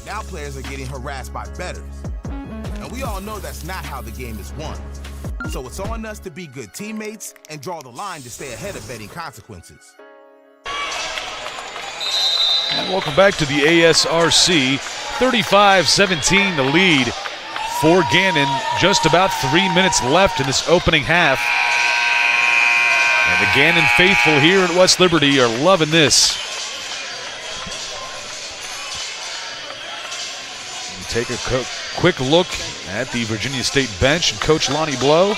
Now players are getting harassed by bettors. And we all know that's not how the game is won. So it's on us to be good teammates and draw the line to stay ahead of betting consequences. And welcome back to the ASRC. 35-17 the lead for Gannon. Just about 3 minutes left in this opening half. And the Gannon faithful here at West Liberty are loving this. And take a quick look at the Virginia State bench and Coach Lonnie Blow.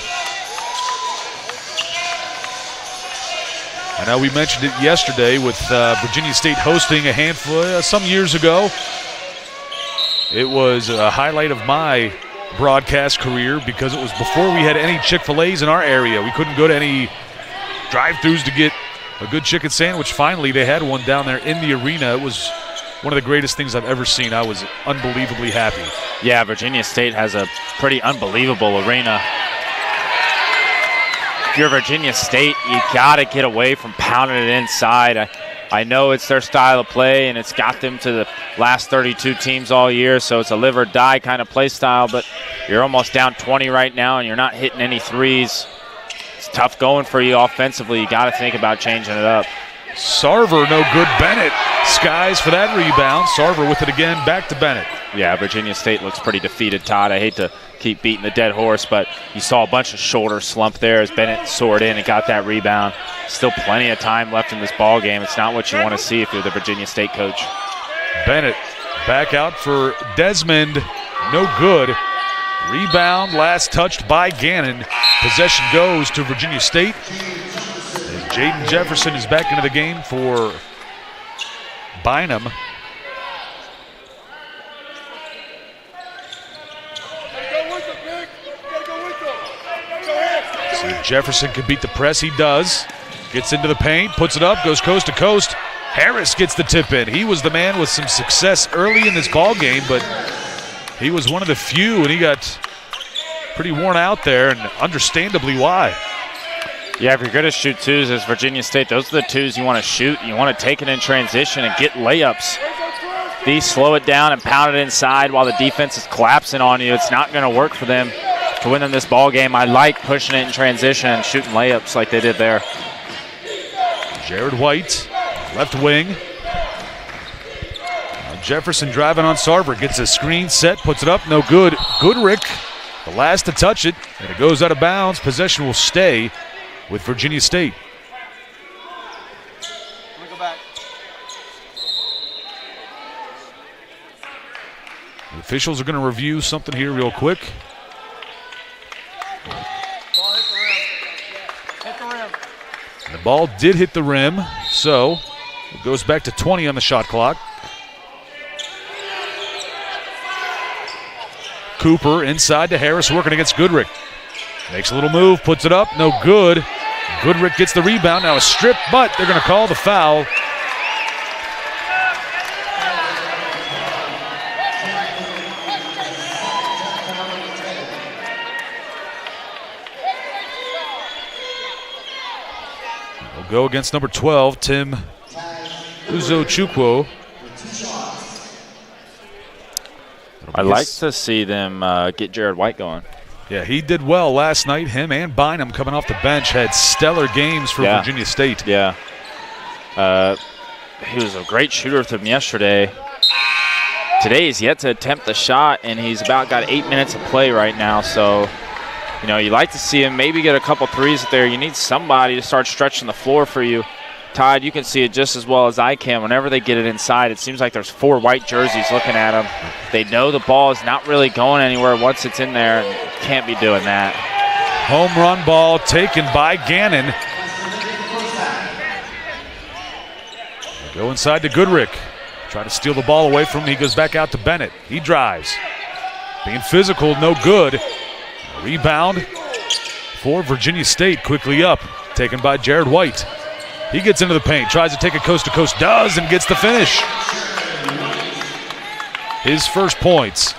I know we mentioned it yesterday with Virginia State hosting a handful some years ago. It was a highlight of my broadcast career because it was before we had any Chick-fil-A's in our area. We couldn't go to any drive-thrus to get a good chicken sandwich. Finally, they had one down there in the arena. It was one of the greatest things I've ever seen. I was unbelievably happy. Yeah, Virginia State has a pretty unbelievable arena. If you're Virginia State, you got to get away from pounding it inside. I know it's their style of play, and it's got them to the last 32 teams all year, so it's a live or die kind of play style, but you're almost down 20 right now, and you're not hitting any threes. It's tough going for you offensively. You got to think about changing it up. Sarver, no good. Bennett skies for that rebound. Sarver with it again, back to Bennett. Yeah, Virginia State looks pretty defeated, Todd. I hate to keep beating the dead horse, but you saw a bunch of shoulder slump there as Bennett soared in and got that rebound. Still plenty of time left in this ball game. It's not what you want to see if you're the Virginia State coach. Bennett back out for Desmond. No good. Rebound, last touched by Gannon. Possession goes to Virginia State. And Jaden Jefferson is back into the game for Bynum. See if Jefferson can beat the press. He does. Gets into the paint, puts it up, goes coast to coast. Harris gets the tip in. He was the man with some success early in this ball game, but he was one of the few, and he got pretty worn out there, and understandably why. Yeah, if you're going to shoot twos as Virginia State, those are the twos you want to shoot. You want to take it in transition and get layups. These slow it down and pound it inside while the defense is collapsing on you. It's not going to work for them to win them this ball game. I like pushing it in transition and shooting layups like they did there. Jared White, left wing. Jefferson driving on Sarver, gets a screen set, puts it up, no good. Goodrick, the last to touch it, and it goes out of bounds. Possession will stay with Virginia State. Go back. The officials are going to review something here real quick. Ball hit the rim. Hit the rim. And the ball did hit the rim, so it goes back to 20 on the shot clock. Cooper inside to Harris, working against Goodrick. Makes a little move, puts it up, no good. Goodrick gets the rebound, now a strip, but they're going to call the foul. We'll go against number 12, Tim Uzochukwu. I'd like to see them get Jared White going. Yeah, he did well last night. Him and Bynum coming off the bench had stellar games for Virginia State. Yeah. He was a great shooter with him yesterday. Today he's yet to attempt the shot, and he's about got 8 minutes of play right now. So, you know, you like to see him maybe get a couple threes there. You need somebody to start stretching the floor for you. Todd, you can see it just as well as I can. Whenever they get it inside, it seems like there's 4 white jerseys looking at them. They know the ball is not really going anywhere once it's in there, and can't be doing that. Home run ball taken by Gannon. They go inside to Goodrick. Try to steal the ball away from him. He goes back out to Bennett. He drives. Being physical, no good. Rebound for Virginia State, quickly up. Taken by Jared White. He gets into the paint, tries to take it coast to coast, does, and gets the finish. His first points.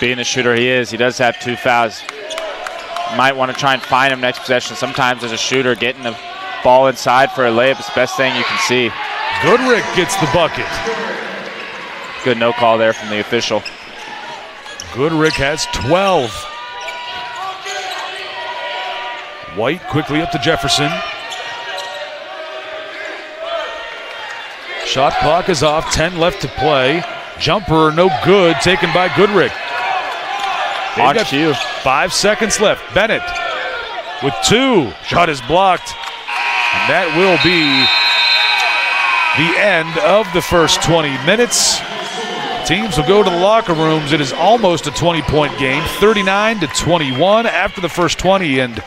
Being the shooter he is, he does have 2 fouls. Might want to try and find him next possession. Sometimes as a shooter, getting the ball inside for a layup is the best thing you can see. Goodrick gets the bucket. Good no call there from the official. Goodrick has 12. White quickly up to Jefferson. Shot clock is off, 10 left to play. Jumper, no good, taken by Goodrick. On cue. 5 seconds left. Bennett with 2. Shot is blocked. And that will be the end of the first 20 minutes. Teams will go to the locker rooms. It is almost a 20-point game, 39-21 after the first 20, and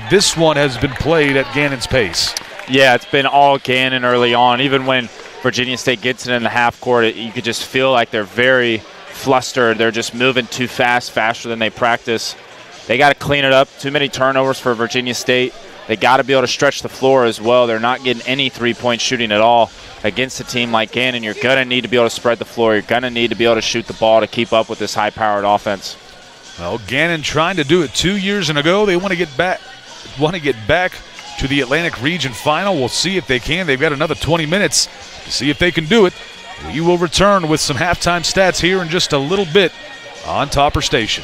this one has been played at Gannon's pace. Yeah, it's been all Gannon early on. Even when Virginia State gets it in the half court, you could just feel like they're very flustered. They're just moving too fast, faster than they practice. They got to clean it up. Too many turnovers for Virginia State. They got to be able to stretch the floor as well. They're not getting any three-point shooting at all against a team like Gannon. You're going to need to be able to spread the floor. You're going to need to be able to shoot the ball to keep up with this high-powered offense. Well, Gannon trying to do it 2 years ago. They want to get back to the Atlantic Region Final. We'll see if they can. They've got another 20 minutes to see if they can do it. We will return with some halftime stats here in just a little bit on Topper Station.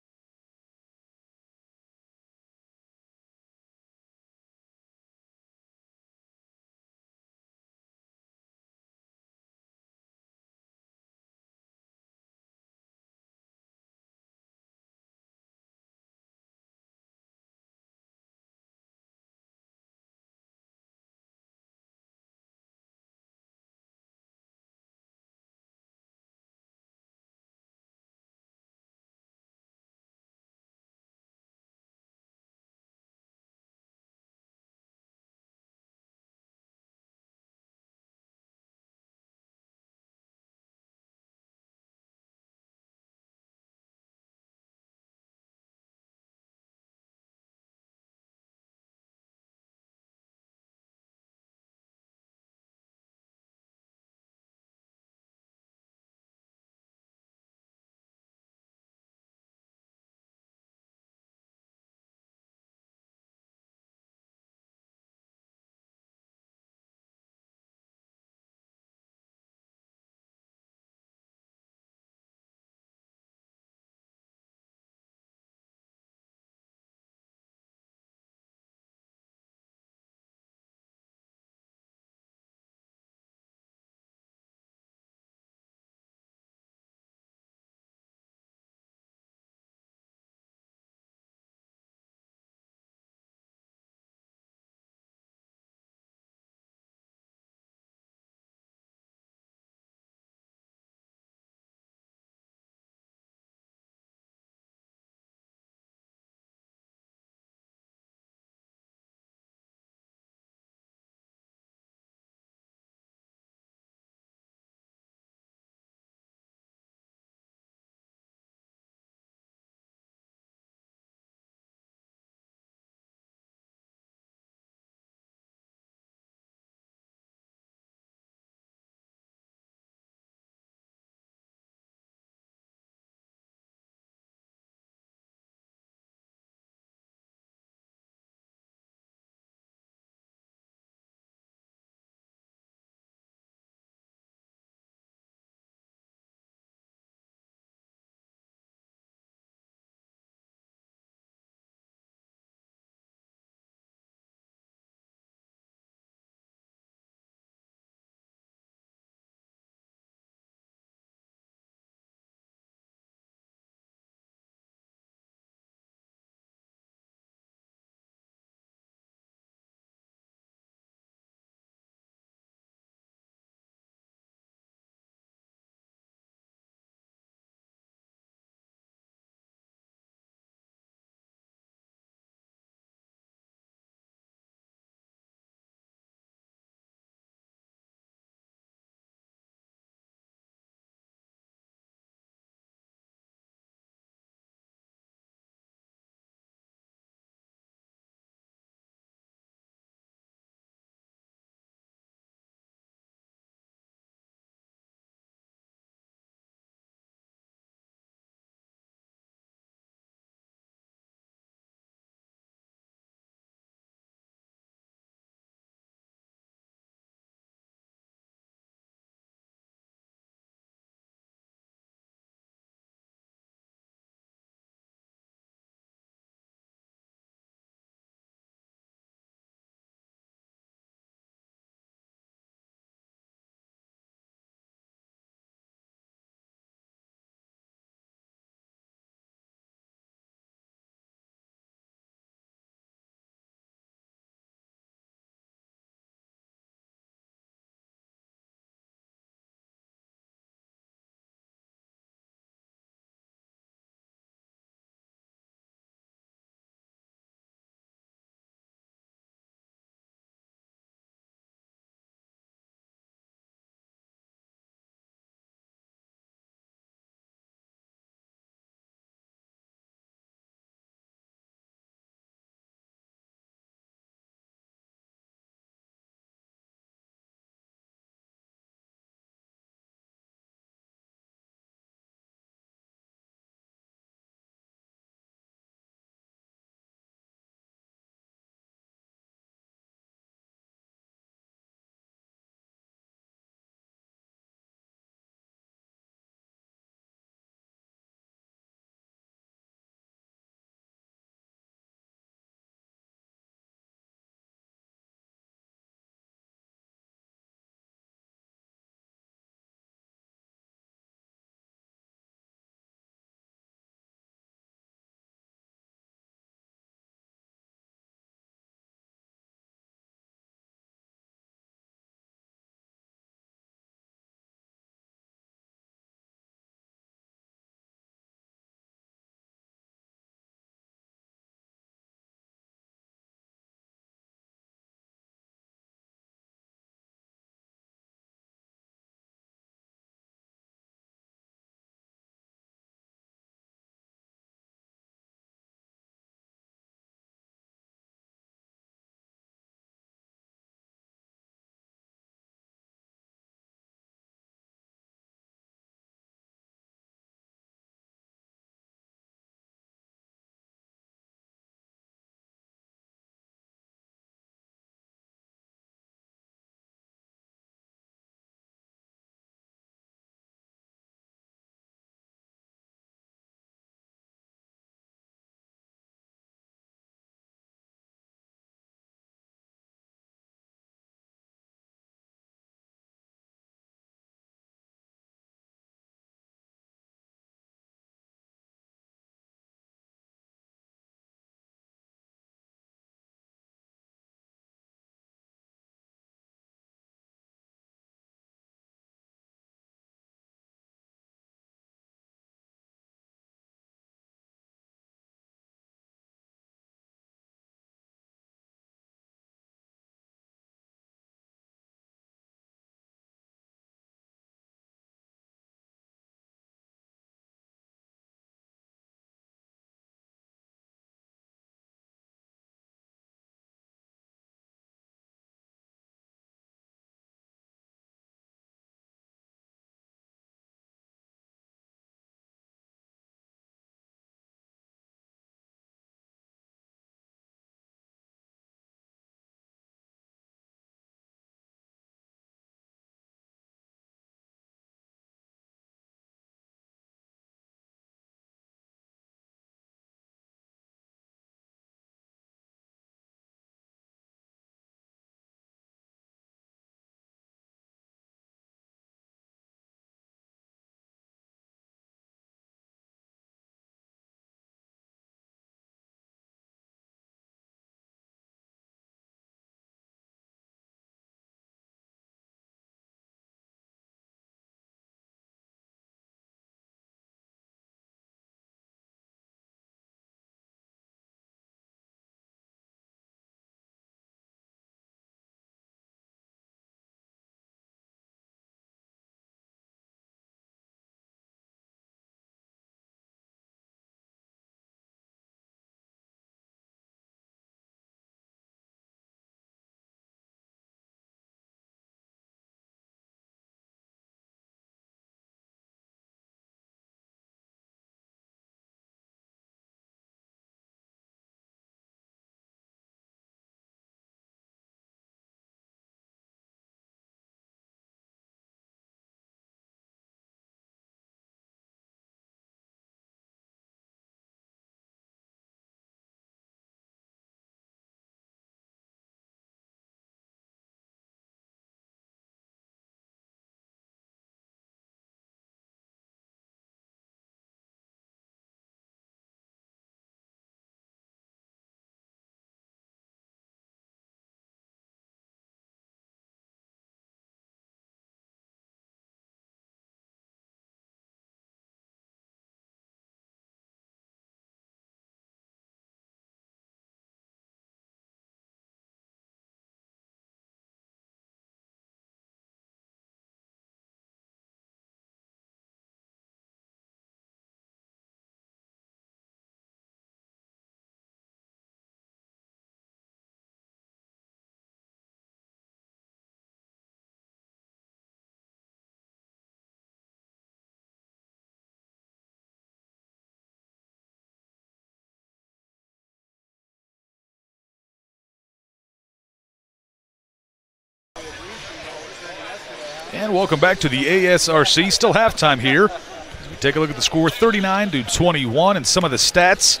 And welcome back to the ASRC. Still halftime here. As we take a look at the score, 39-21, and some of the stats.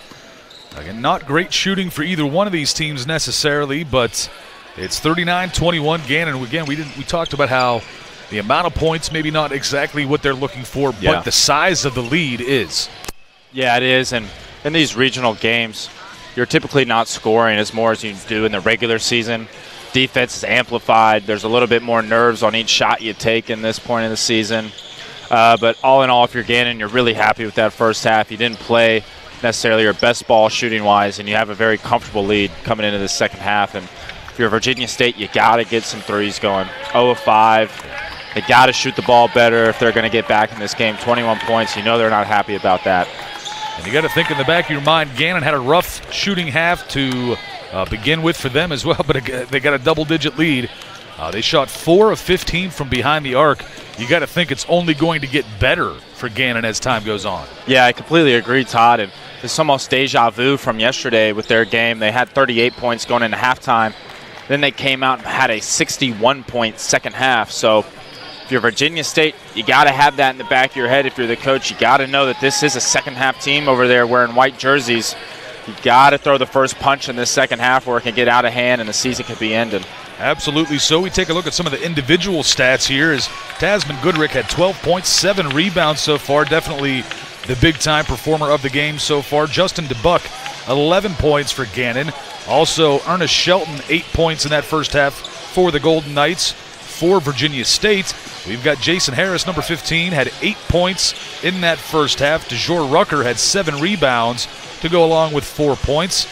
Again, not great shooting for either one of these teams necessarily, but it's 39-21. Gannon, again, we talked about how the amount of points maybe not exactly what they're looking for, but the size of the lead is. Yeah, it is, and in these regional games, you're typically not scoring as more as you do in the regular season. Defense is amplified. There's a little bit more nerves on each shot you take in this point of the season. But all in all, if you're Gannon, you're really happy with that first half. You didn't play necessarily your best ball shooting-wise, and you have a very comfortable lead coming into the second half. And if you're Virginia State, you got to get some threes going. 0 of 5. They got to shoot the ball better if they're going to get back in this game. 21 points. You know they're not happy about that. And you got to think in the back of your mind, Gannon had a rough shooting half to begin with for them as well, but they got a double-digit lead. They shot 4 of 15 from behind the arc. You got to think it's only going to get better for Gannon as time goes on. Yeah, I completely agree, Todd. And it's almost deja vu from yesterday with their game. They had 38 points going into halftime. Then they came out and had a 61-point second half. So if you're Virginia State, you got to have that in the back of your head. If you're the coach, you got to know that this is a second-half team over there wearing white jerseys. You got to throw the first punch in this second half or it can get out of hand and the season could be ended. Absolutely so. We take a look at some of the individual stats here as Tasman Goodrick had 12 points, 7 rebounds so far. Definitely the big-time performer of the game so far. Justin DeBuck, 11 points for Gannon. Also, Ernest Shelton, 8 points in that first half for the Golden Knights. For Virginia State, we've got Jason Harris, number 15, had 8 points in that first half. DeJour Rucker had 7 rebounds to go along with 4 points.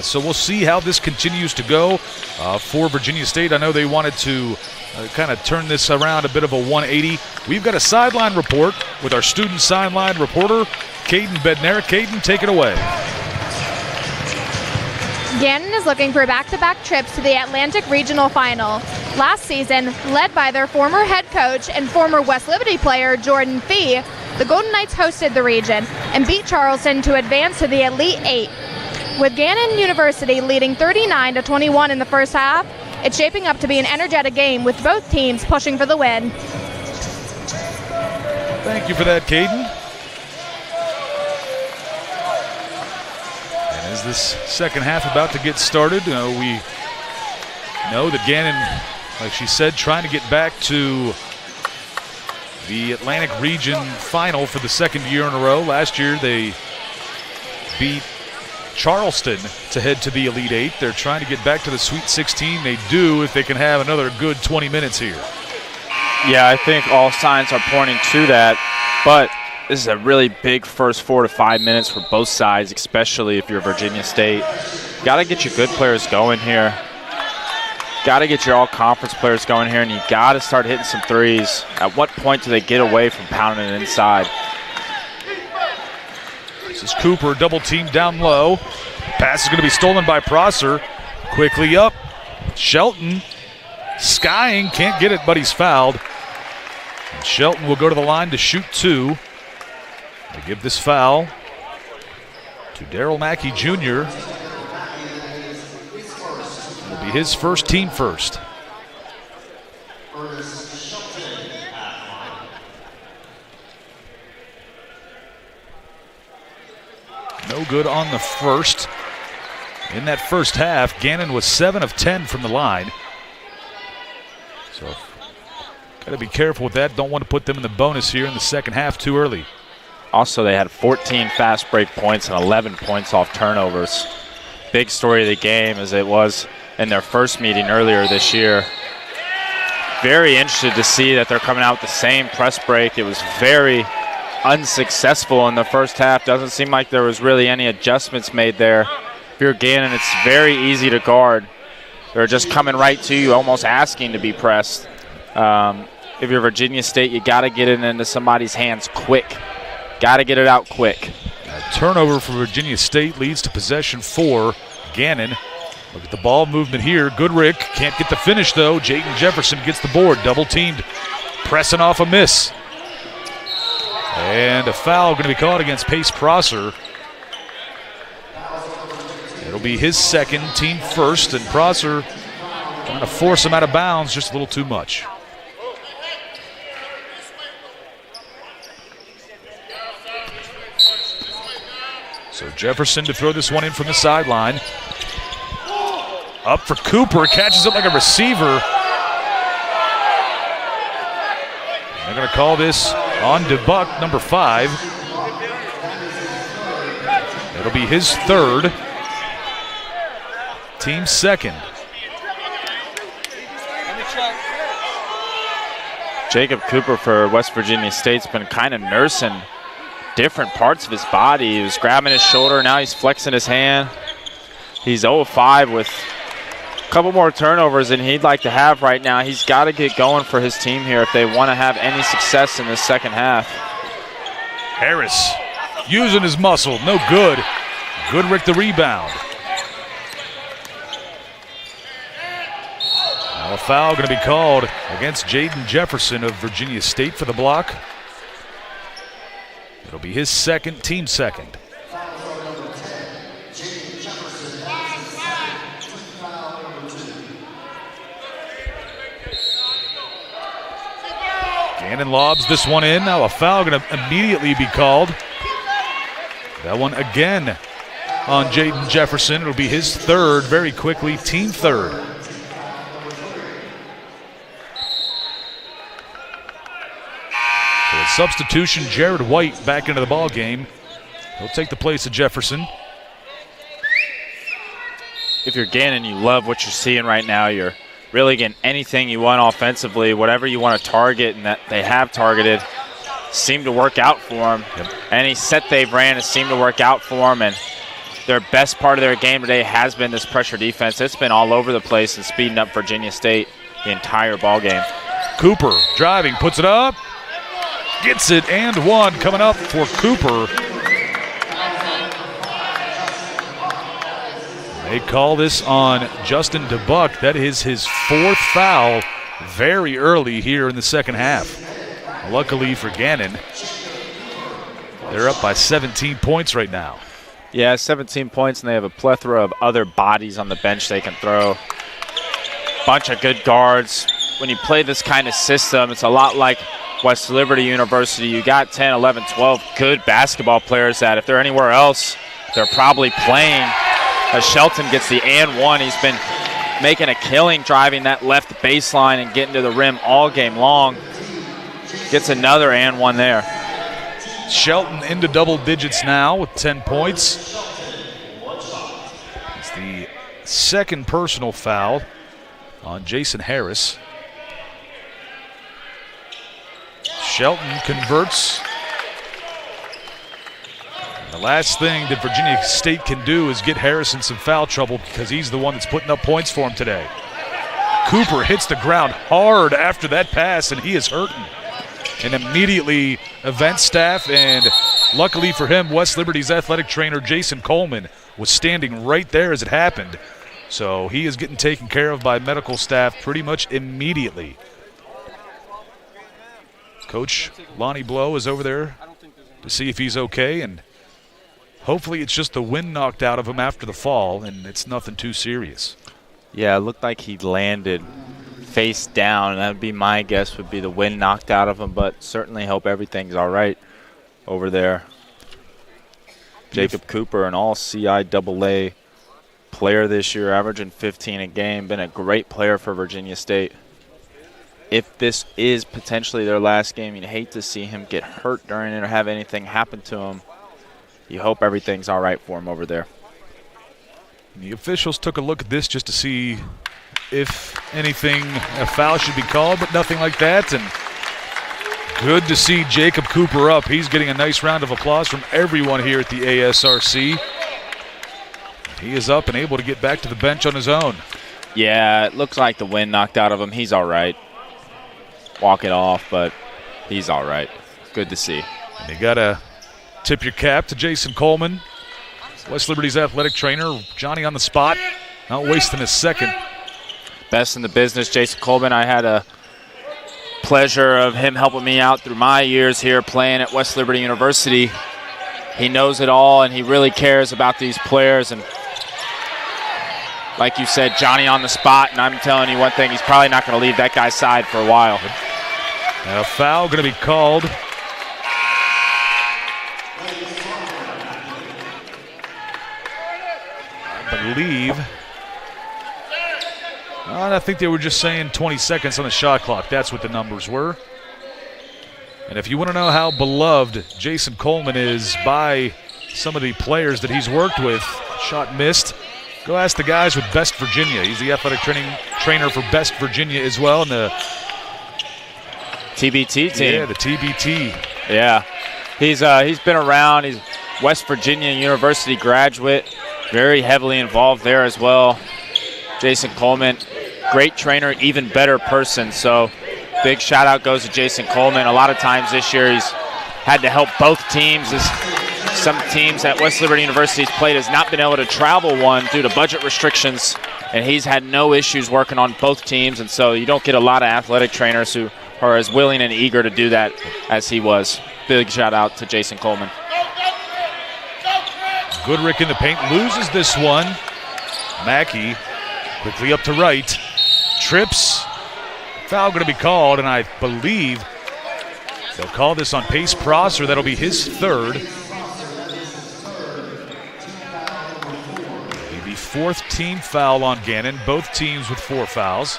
So we'll see how this continues to go for Virginia State. I know they wanted to kind of turn this around, a bit of a 180. We've got a sideline report with our student sideline reporter, Caden Bednair. Caden, take it away. Gannon is looking for back-to-back trips to the Atlantic Regional Final. Last season, led by their former head coach and former West Liberty player Jordan Fee, the Golden Knights hosted the region and beat Charleston to advance to the Elite Eight. With Gannon University leading 39-21 in the first half, it's shaping up to be an energetic game with both teams pushing for the win. Thank you for that, Caden. And as this second half about to get started, we know that Gannon, like she said, trying to get back to the Atlantic Region Final for the second year in a row. Last year they beat Charleston to head to the Elite Eight. They're trying to get back to the Sweet 16. They do if they can have another good 20 minutes here. Yeah, I think all signs are pointing to that, but this is a really big first 4 to 5 minutes for both sides, especially if you're Virginia State. Got to get your good players going here. Got to get your all-conference players going here, and you got to start hitting some threes. At what point do they get away from pounding it inside? This is Cooper, double team down low. Pass is going to be stolen by Prosser. Quickly up. Shelton skying, can't get it, but he's fouled. And Shelton will go to the line to shoot 2. They give this foul to Daryl Mackey Jr. It'll be his first, team first. No good on the first. In that first half, Gannon was 7 of 10 from the line. So, got to be careful with that. Don't want to put them in the bonus here in the second half too early. Also, they had 14 fast break points and 11 points off turnovers. Big story of the game as it was in their first meeting earlier this year. Very interested to see that they're coming out with the same press break. It was very unsuccessful in the first half. Doesn't seem like there was really any adjustments made there. If you're Gannon, it's very easy to guard. They're just coming right to you, almost asking to be pressed. If you're Virginia State, you got to get it into somebody's hands quick. Got to get it out quick. A turnover for Virginia State leads to possession for Gannon. Look at the ball movement here. Goodrick can't get the finish, though. Jayden Jefferson gets the board. Double teamed, pressing off a miss. And a foul going to be called against Pace Prosser. It'll be his second, team first, and Prosser trying to force him out of bounds just a little too much. Jefferson to throw this one in from the sideline. Up for Cooper, catches it like a receiver. They're going to call this on DeBuck, number 5. It'll be his 3rd. Team 2nd. Jacob Cooper for West Virginia State's been kind of nursing different parts of his body. He was grabbing his shoulder, now he's flexing his hand. He's 0-5 with a couple more turnovers than he'd like to have right now. He's got to get going for his team here if they want to have any success in the second half. Harris using his muscle, no good. Goodrick the rebound. Now a foul going to be called against Jaden Jefferson of Virginia State for the block. It'll be his 2nd, team 2nd. Gannon lobs this one in. Now a foul going to immediately be called. That one again on Jaden Jefferson. It'll be his 3rd very quickly, team 3rd. So a substitution, Jared White back into the ball game. He'll take the place of Jefferson. If you're Gannon, you love what you're seeing right now. You're really getting anything you want offensively, whatever you want to target, and that they have targeted seemed to work out for them. Yep. Any set they've ran has seemed to work out for them, and their best part of their game today has been this pressure defense. It's been all over the place and speeding up Virginia State the entire ball game. Cooper driving, puts it up, gets it, and one coming up for Cooper. They call this on Justin DeBuck. That is his 4th foul very early here in the second half. Luckily for Gannon, they're up by 17 points right now. Yeah, 17 points, and they have a plethora of other bodies on the bench they can throw. Bunch of good guards. When you play this kind of system, it's a lot like West Liberty University. You got 10, 11, 12 good basketball players that if they're anywhere else, they're probably playing. As Shelton gets the and one, he's been making a killing driving that left baseline and getting to the rim all game long. Gets another and one there. Shelton into double digits now with 10 points. It's the 2nd personal foul on Jason Harris. Shelton converts. The last thing that Virginia State can do is get Harris in some foul trouble because he's the one that's putting up points for him today. Cooper hits the ground hard after that pass, and he is hurting. And immediately event staff, and luckily for him, West Liberty's athletic trainer Jason Coleman was standing right there as it happened. So he is getting taken care of by medical staff pretty much immediately. Coach Lonnie Blow is over there to see if he's okay, and hopefully it's just the wind knocked out of him after the fall, and it's nothing too serious. Yeah, it looked like he landed face down, and that would be my guess, would be the wind knocked out of him, but certainly hope everything's all right over there. Jacob Cooper, an all-CIAA player this year, averaging 15 a game, been a great player for Virginia State. If this is potentially their last game, you'd hate to see him get hurt during it or have anything happen to him. You hope everything's all right for him over there. The officials took a look at this just to see if anything, a foul should be called, but nothing like that. And good to see Jacob Cooper up. He's getting a nice round of applause from everyone here at the ASRC. He is up and able to get back to the bench on his own. Yeah, it looks like the wind knocked out of him. He's all right. Walk it off, but he's all right. Good to see. And you got to tip your cap to Jason Coleman, West Liberty's athletic trainer. Johnny on the spot, not wasting a second. Best in the business, Jason Coleman. I had a pleasure of him helping me out through my years here playing at West Liberty University. He knows it all, and he really cares about these players. And like you said, Johnny on the spot, and I'm telling you one thing, he's probably not going to leave that guy's side for a while. And a foul going to be called believe. I think they were just saying 20 seconds on the shot clock. That's what the numbers were. And if you want to know how beloved Jason Coleman is by some of the players that he's worked with, shot missed, go ask the guys with Best Virginia. He's the athletic trainer for Best Virginia as well. And the TBT team. Yeah, the TBT. Yeah. He's been around. He's West Virginia University graduate. Very heavily involved there as well. Jason Coleman, great trainer, even better person. So big shout out goes to Jason Coleman. A lot of times this year he's had to help both teams. Some teams at West Liberty University's played has not been able to travel one due to budget restrictions, and he's had no issues working on both teams. And so you don't get a lot of athletic trainers who are as willing and eager to do that as he was. Big shout out to Jason Coleman. Goodrick in the paint, loses this one. Mackey quickly up to right. Trips. Foul going to be called, and I believe they'll call this on Pace Prosser. That'll be his third. The fourth team foul on Gannon. Both teams with 4 fouls.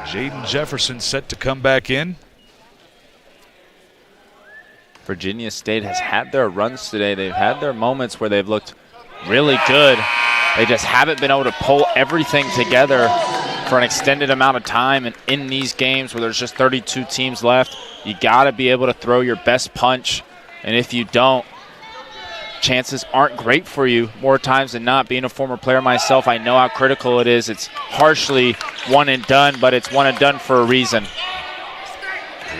Jaden Jefferson set to come back in. Virginia State has had their runs today. They've had their moments where they've looked really good. They just haven't been able to pull everything together for an extended amount of time. And in these games where there's just 32 teams left, you got to be able to throw your best punch. And if you don't, chances aren't great for you more times than not. Being a former player myself, I know how critical it is. It's harshly one and done, but it's one and done for a reason.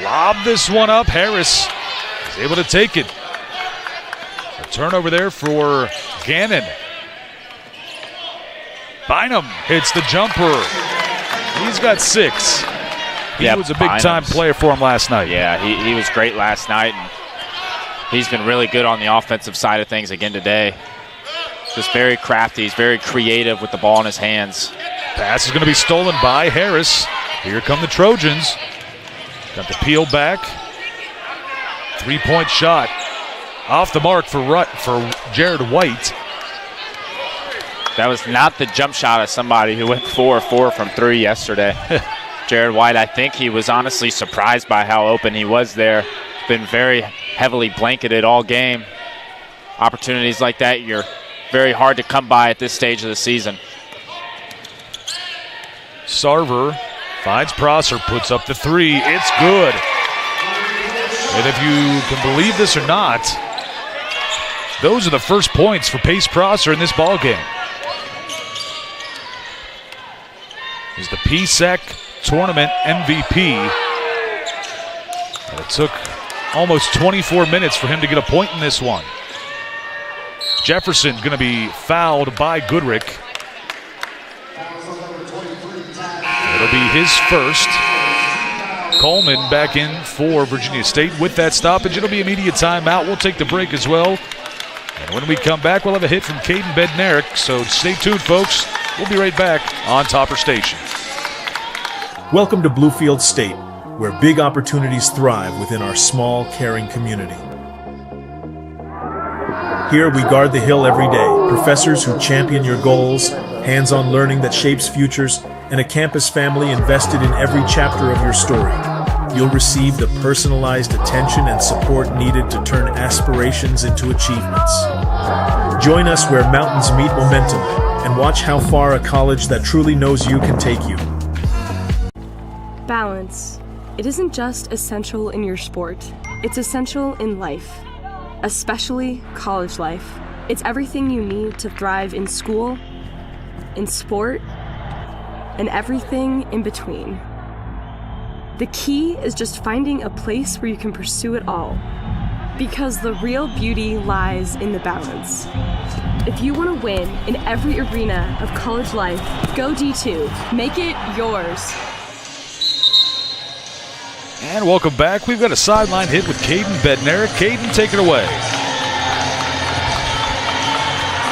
Lob this one up. Harris is able to take it. A turnover there for Gannon. Bynum hits the jumper. He's got 6. He was a big-time player for him last night. Yeah, he was great last night, and he's been really good on the offensive side of things again today. Just very crafty. He's very creative with the ball in his hands. Pass is going to be stolen by Harris. Here come the Trojans. Got the peel back. 3-point shot. Off the mark for Jared White. That was not the jump shot of somebody who went 4-4 from 3 yesterday. Jared White, I think he was honestly surprised by how open he was there. Been very heavily blanketed all game. Opportunities like that, you're very hard to come by at this stage of the season. Sarver finds Prosser, puts up the 3. It's good. And if you can believe this or not, those are the first points for Pace Prosser in this ball game. He's the PSAC tournament MVP. And it took almost 24 minutes for him to get a point in this one. Jefferson going to be fouled by Goodrick. It'll be his first. Coleman back in for Virginia State. With that stoppage, it'll be immediate timeout. We'll take the break as well. And when we come back, we'll have a hit from Caden Bednarik. So stay tuned, folks. We'll be right back on Topper Station. Welcome to Bluefield State, where big opportunities thrive within our small, caring community. Here we guard the hill every day. Professors who champion your goals, hands-on learning that shapes futures, and a campus family invested in every chapter of your story. You'll receive the personalized attention and support needed to turn aspirations into achievements. Join us where mountains meet momentum and watch how far a college that truly knows you can take you. Balance. It isn't just essential in your sport, it's essential in life, especially college life. It's everything you need to thrive in school, in sport, and everything in between. The key is just finding a place where you can pursue it all, because the real beauty lies in the balance. If you want to win in every arena of college life, go D2. Make it yours. And welcome back. We've got a sideline hit with Caden Bednarik. Caden, take it away.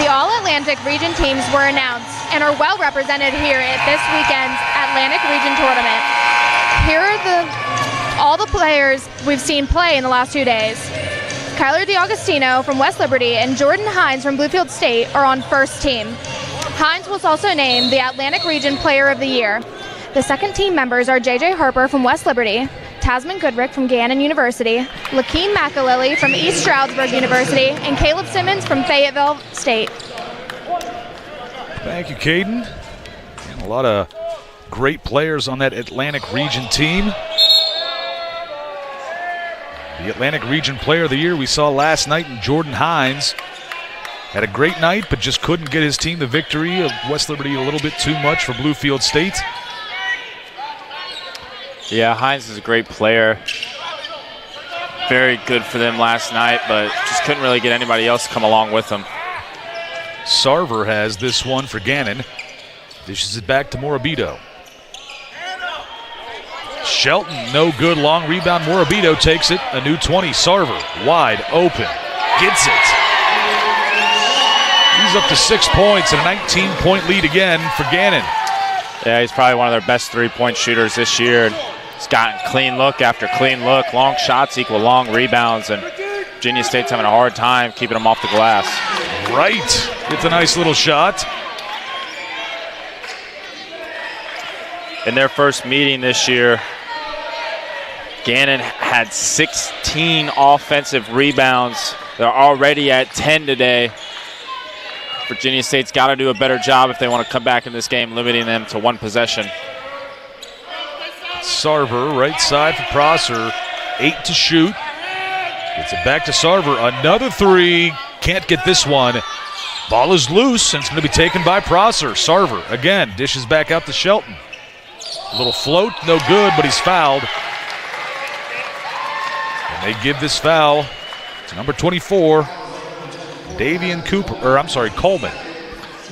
The All-Atlantic Region teams were announced and are well represented here at this weekend's Atlantic Region Tournament. Here are the all the players we've seen play in the last 2 days. Kyler DiAugustino from West Liberty and Jordan Hines from Bluefield State are on first team. Hines was also named the Atlantic Region Player of the Year. The second team members are J.J. Harper from West Liberty, Tasman Goodrick from Gannon University, Lakeem McAlilly from East Stroudsburg University, and Caleb Simmons from Fayetteville State. Thank you, Caden. And a lot of great players on that Atlantic Region team. The Atlantic Region Player of the Year we saw last night in Jordan Hines. Had a great night, but just couldn't get his team the victory. Of West Liberty a little bit too much for Bluefield State. Yeah, Hines is a great player. Very good for them last night, but just couldn't really get anybody else to come along with them. Sarver has this one for Gannon. Dishes it back to Morabito. Shelton, no good. Long rebound. Morabito takes it. A new 20. Sarver, wide open. Gets it. He's up to 6 points and a 19-point lead again for Gannon. Yeah, he's probably one of their best three-point shooters this year. He's gotten clean look after clean look. Long shots equal long rebounds, and Virginia State's having a hard time keeping him off the glass. Right. Gets a nice little shot. In their first meeting this year, Gannon had 16 offensive rebounds. They're already at 10 today. Virginia State's got to do a better job if they want to come back in this game, limiting them to one possession. Sarver, right side for Prosser. 8 to shoot. Gets it back to Sarver. Another three. Can't get this one. Ball is loose, and it's going to be taken by Prosser. Sarver, again, dishes back out to Shelton. A little float, no good, but he's fouled. And they give this foul to number 24, Coleman.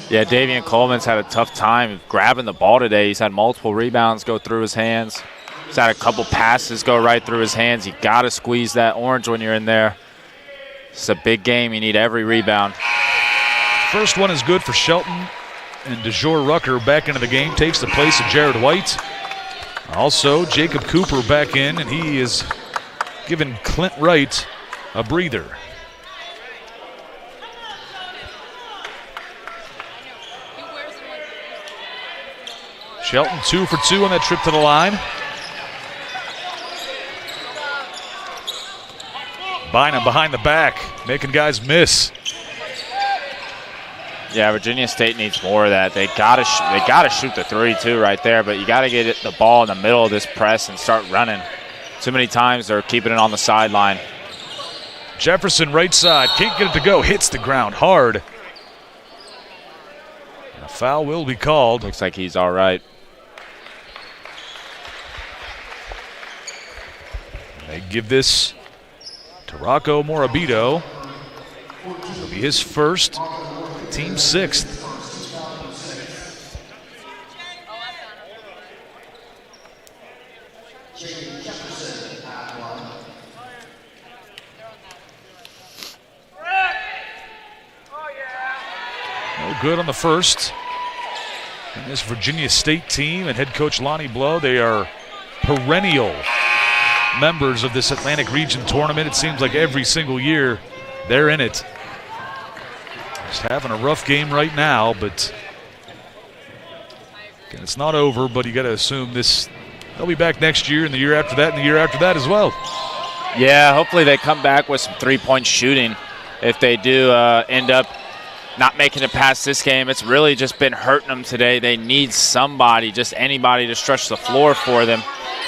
Yeah, Davian Coleman's had a tough time grabbing the ball today. He's had multiple rebounds go through his hands. He's had a couple passes go right through his hands. You got to squeeze that orange when you're in there. It's a big game. You need every rebound. First one is good for Shelton. And DeJour Rucker back into the game, takes the place of Jared White. Also, Jacob Cooper back in, and he is giving Clint Wright a breather. Shelton 2 for 2 on that trip to the line. Bynum behind the back, making guys miss. Yeah, Virginia State needs more of that. They gotta shoot the three too right there, but you gotta get the ball in the middle of this press and start running. Too many times they're keeping it on the sideline. Jefferson right side, can't get it to go, hits the ground hard. A foul will be called. Looks like he's all right. They give this to Rocco Morabito. It'll be his first, team 6th. No good on the first. And this Virginia State team and head coach Lonnie Blow, they are perennial members of this Atlantic Region tournament. It seems like every single year they're in it. Just having a rough game right now, but again, it's not over, but you got to assume they'll be back next year and the year after that and the year after that as well. Yeah, hopefully they come back with some three-point shooting. If they do end up not making it past this game, it's really just been hurting them today. They need somebody, just anybody, to stretch the floor for them.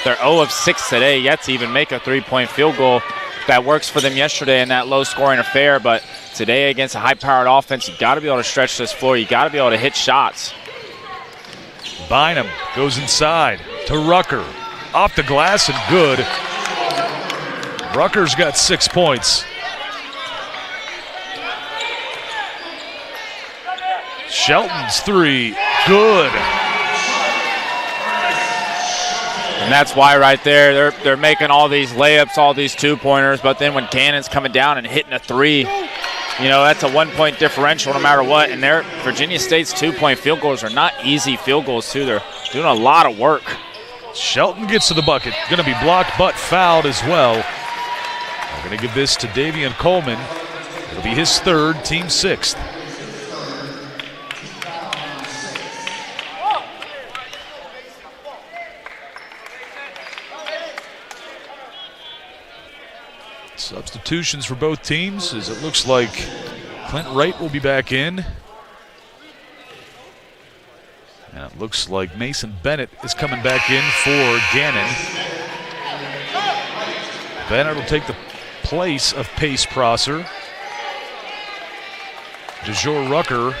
They're 0 of 6 today, yet to even make a three-point field goal. That works for them yesterday in that low-scoring affair, but today against a high-powered offense, you got to be able to stretch this floor. You got to be able to hit shots. Bynum goes inside to Rucker. Off the glass and good. Rucker's got 6 points. Shelton's three, good. And that's why right there, they're making all these layups, all these two-pointers, but then when Gannon's coming down and hitting a three, you know, that's a 1-point differential no matter what. And Virginia State's 2-point field goals are not easy field goals, too. They're doing a lot of work. Shelton gets to the bucket. Going to be blocked but fouled as well. We're going to give this to Davian Coleman. It'll be his third, team sixth. Substitutions for both teams, as it looks like Clint Wright will be back in. And it looks like Mason Bennett is coming back in for Gannon. Bennett will take the place of Pace Prosser. DeJour Rucker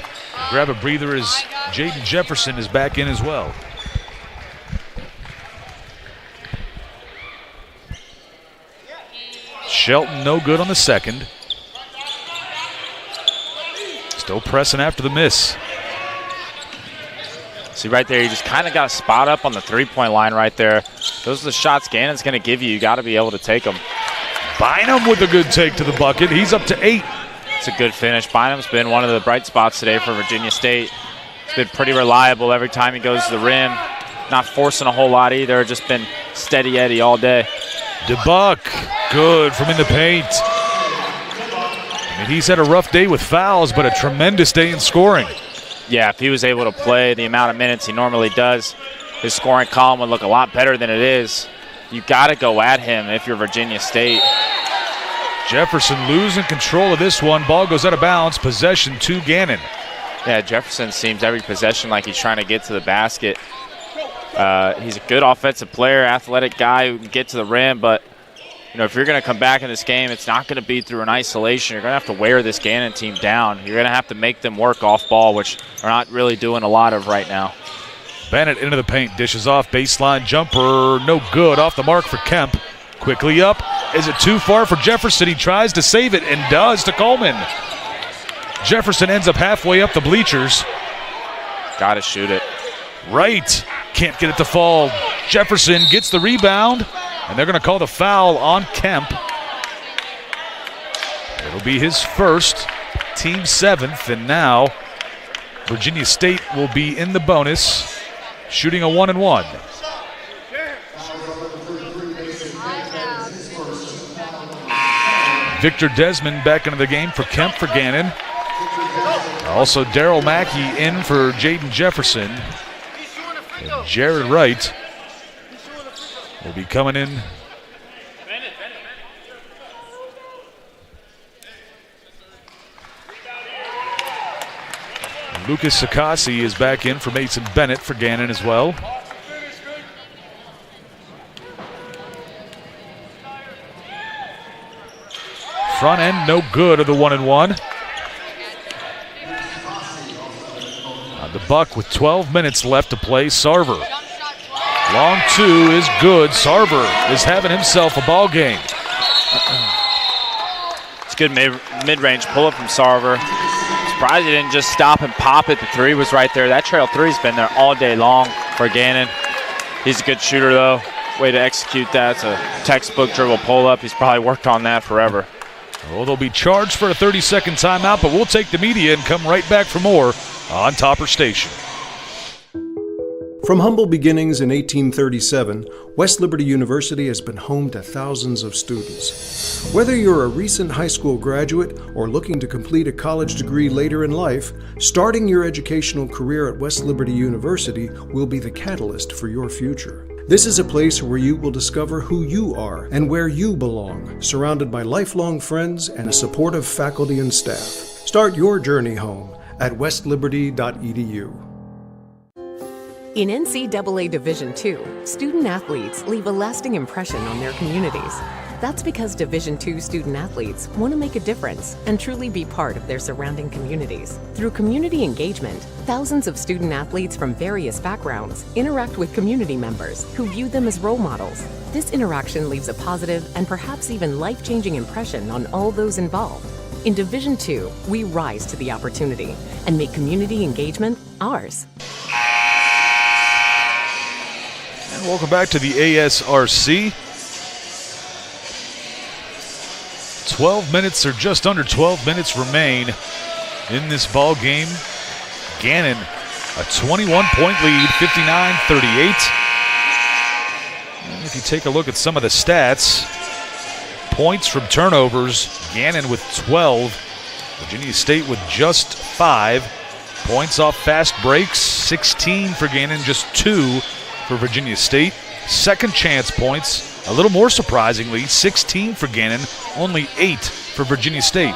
grab a breather as Jaden Jefferson is back in as well. Shelton no good on the second. Still pressing after the miss. See right there, you just kind of got to spot up on the three-point line right there. Those are the shots Gannon's going to give you. You got to be able to take them. Bynum with a good take to the bucket. He's up to 8. It's a good finish. Bynum's been one of the bright spots today for Virginia State. He's been pretty reliable every time he goes to the rim. Not forcing a whole lot either. Just been steady Eddie all day. DeBuck, good from in the paint. I mean, he's had a rough day with fouls, but a tremendous day in scoring. Yeah, if he was able to play the amount of minutes he normally does, his scoring column would look a lot better than it is. You got to go at him if you're Virginia State. Jefferson losing control of this one. Ball goes out of bounds. Possession to Gannon. Yeah, Jefferson seems every possession like he's trying to get to the basket. He's a good offensive player, athletic guy who can get to the rim, but you know, if you're going to come back in this game, it's not going to be through an isolation. You're going to have to wear this Gannon team down. You're going to have to make them work off ball, which they're not really doing a lot of right now. Bennett into the paint, dishes off, baseline jumper, no good, off the mark for Kemp. Quickly up, is it too far for Jefferson? He tries to save it and does to Coleman. Jefferson ends up halfway up the bleachers. Got to shoot it. Right, can't get it to fall. Jefferson gets the rebound, and they're going to call the foul on Kemp. It'll be his first, team 7th, and now Virginia State will be in the bonus, shooting a 1-and-1. Victor Desmond back into the game for Kemp for Gannon. Also Daryl Mackey in for Jaden Jefferson. And Jared Wright will be coming in. Lucas Sakasi is back in for Mason Bennett for Gannon as well. Front end no good of the 1-and-1. The Buck with 12 minutes left to play. Sarver. Long two is good. Sarver is having himself a ball game. It's good mid-range pull-up from Sarver. Surprised he didn't just stop and pop it. The three was right there. That trail three's been there all day long for Gannon. He's a good shooter, though. Way to execute that. It's a textbook dribble pull-up. He's probably worked on that forever. Well, they'll be charged for a 30-second timeout, but we'll take the media and come right back for more on Topper Station. From humble beginnings in 1837, West Liberty University has been home to thousands of students. Whether you're a recent high school graduate or looking to complete a college degree later in life, starting your educational career at West Liberty University will be the catalyst for your future. This is a place where you will discover who you are and where you belong, surrounded by lifelong friends and a supportive faculty and staff. Start your journey home at westliberty.edu. In NCAA Division II, student athletes leave a lasting impression on their communities. That's because Division II student athletes want to make a difference and truly be part of their surrounding communities. Through community engagement, thousands of student athletes from various backgrounds interact with community members who view them as role models. This interaction leaves a positive and perhaps even life-changing impression on all those involved. In Division II, we rise to the opportunity and make community engagement ours. And welcome back to the ASRC. 12 minutes or just under 12 minutes remain in this ball game. Gannon, a 21-point lead, 59-38. take a look at some of the stats. Points from turnovers, Gannon with 12. Virginia State with just 5. Points off fast breaks, 16 for Gannon, just 2 for Virginia State. Second chance points, a little more surprisingly, 16 for Gannon, only 8 for Virginia State.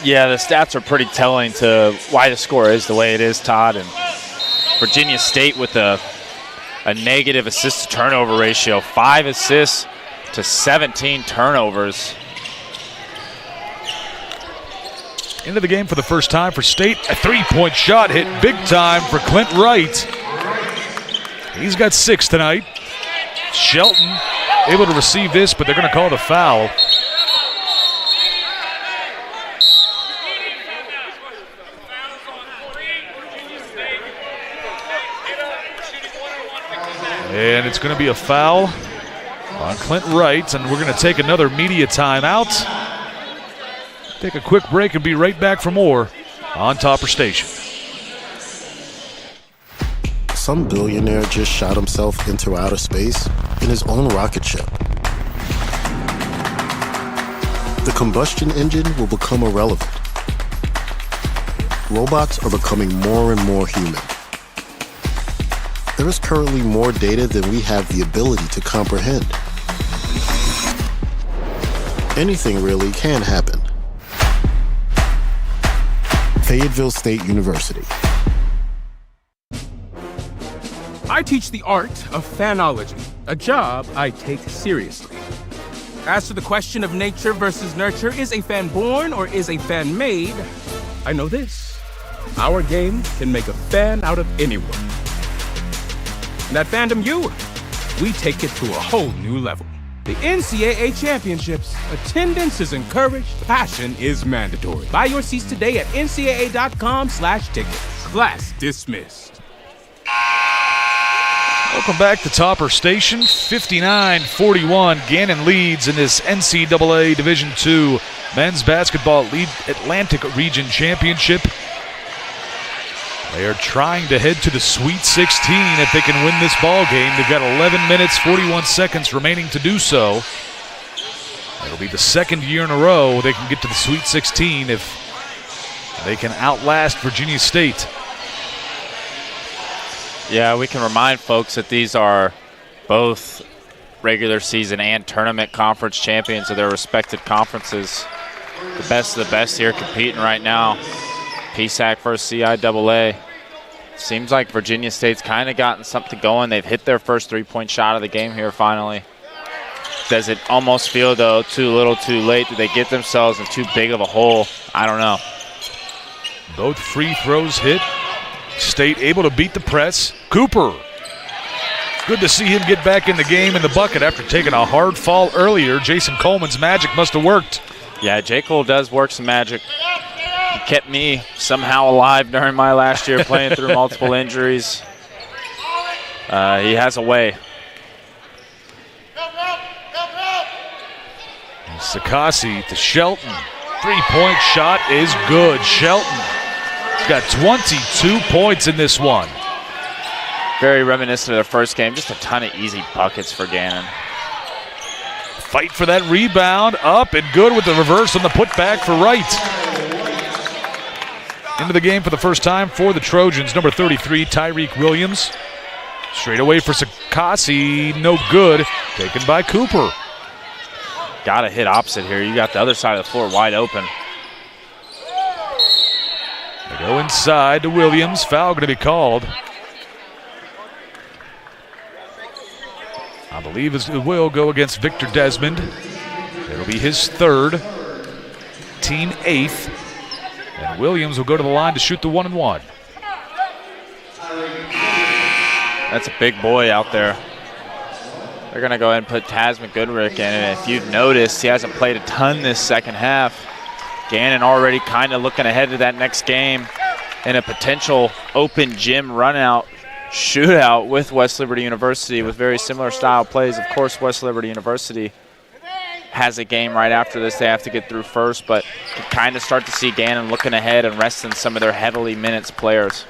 Yeah, the stats are pretty telling to why the score is the way it is, Todd. And Virginia State with a negative assist-to-turnover ratio, 5 assists to 17 turnovers. Into the game for the first time for State. A three-point shot hit big time for Clint Wright. He's got 6 tonight. Shelton able to receive this, but they're going to call the foul. And it's going to be a foul on Clint Wright, and we're going to take another media timeout. Take a quick break and be right back for more on Topper Station. Some billionaire just shot himself into outer space in his own rocket ship. The combustion engine will become irrelevant. Robots are becoming more and more human. There is currently more data than we have the ability to comprehend. Anything really can happen. Fayetteville State University. I teach the art of fanology, a job I take seriously. As to the question of nature versus nurture, is a fan born or is a fan made? I know this. Our game can make a fan out of anyone. And at Fandom U, we take it to a whole new level. The NCAA Championships. Attendance is encouraged. Passion is mandatory. Buy your seats today at ncaa.com/tickets. Class dismissed. Welcome back to Topper Station. 59-41. Gannon leads in this NCAA Division II Men's Basketball Atlantic Region Championship. They are trying to head to the Sweet 16 if they can win this ball game. They've got 11 minutes, 41 seconds remaining to do so. It'll be the second year in a row they can get to the Sweet 16 if they can outlast Virginia State. Yeah, we can remind folks that these are both regular season and tournament conference champions of their respective conferences. The best of the best here competing right now. PSAC versus CIAA. Seems like Virginia State's kind of gotten something going. They've hit their first three-point shot of the game here finally. Does it almost feel, though, too little too late? Do they get themselves in too big of a hole? I don't know. Both free throws hit. State able to beat the press. Cooper. Good to see him get back in the game in the bucket after taking a hard fall earlier. Jason Coleman's magic must have worked. Yeah, J. Cole does work some magic. He kept me somehow alive during my last year playing through multiple injuries. He has a way. Sakasi to Shelton. Three-point shot is good. Shelton got 22 points in this one. Very reminiscent of the first game. Just a ton of easy buckets for Gannon. Fight for that rebound. Up and good with the reverse on the putback for Wright. Into the game for the first time for the Trojans, number 33, Tyreek Williams. Straight away for Sakasi, no good. Taken by Cooper. Got to hit opposite here. You got the other side of the floor wide open. They go inside to Williams. Foul going to be called. I believe it will go against Victor Desmond. It'll be his third, team 8th. And Williams will go to the line to shoot the 1-and-1. That's a big boy out there. They're going to go ahead and put Tasman Goodrick in. And if you've noticed, he hasn't played a ton this second half. Gannon already kind of looking ahead to that next game in a potential open gym runout shootout with West Liberty University with very similar style plays. Of course, West Liberty University has a game right after this they have to get through first, but you can kind of start to see Gannon looking ahead and resting some of their heavily minutes players.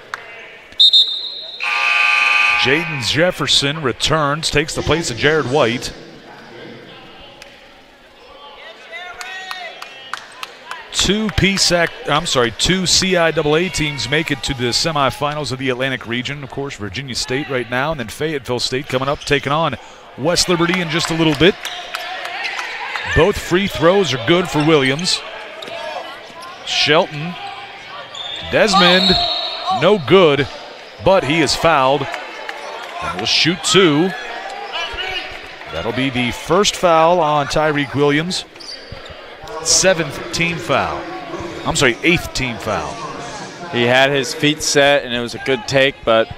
Jaden Jefferson returns, takes the place of Jared White. Two CIAA teams make it to the semifinals of the Atlantic region. Of course, Virginia State right now, and then Fayetteville State coming up, taking on West Liberty in just a little bit. Both free throws are good for Williams. Shelton. Desmond, no good, but he is fouled. And will shoot two. That'll be the first foul on Tyreek Williams. 8th team foul. He had his feet set, and it was a good take, but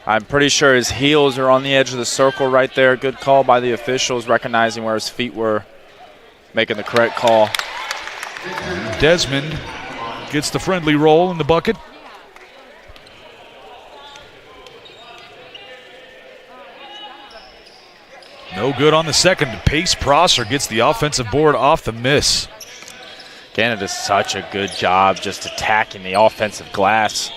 I'm pretty sure his heels are on the edge of the circle right there. Good call by the officials, recognizing where his feet were, making the correct call. Desmond gets the friendly roll in the bucket. No good on the second. Pace Prosser gets the offensive board off the miss. Gannon does such a good job just attacking the offensive glass.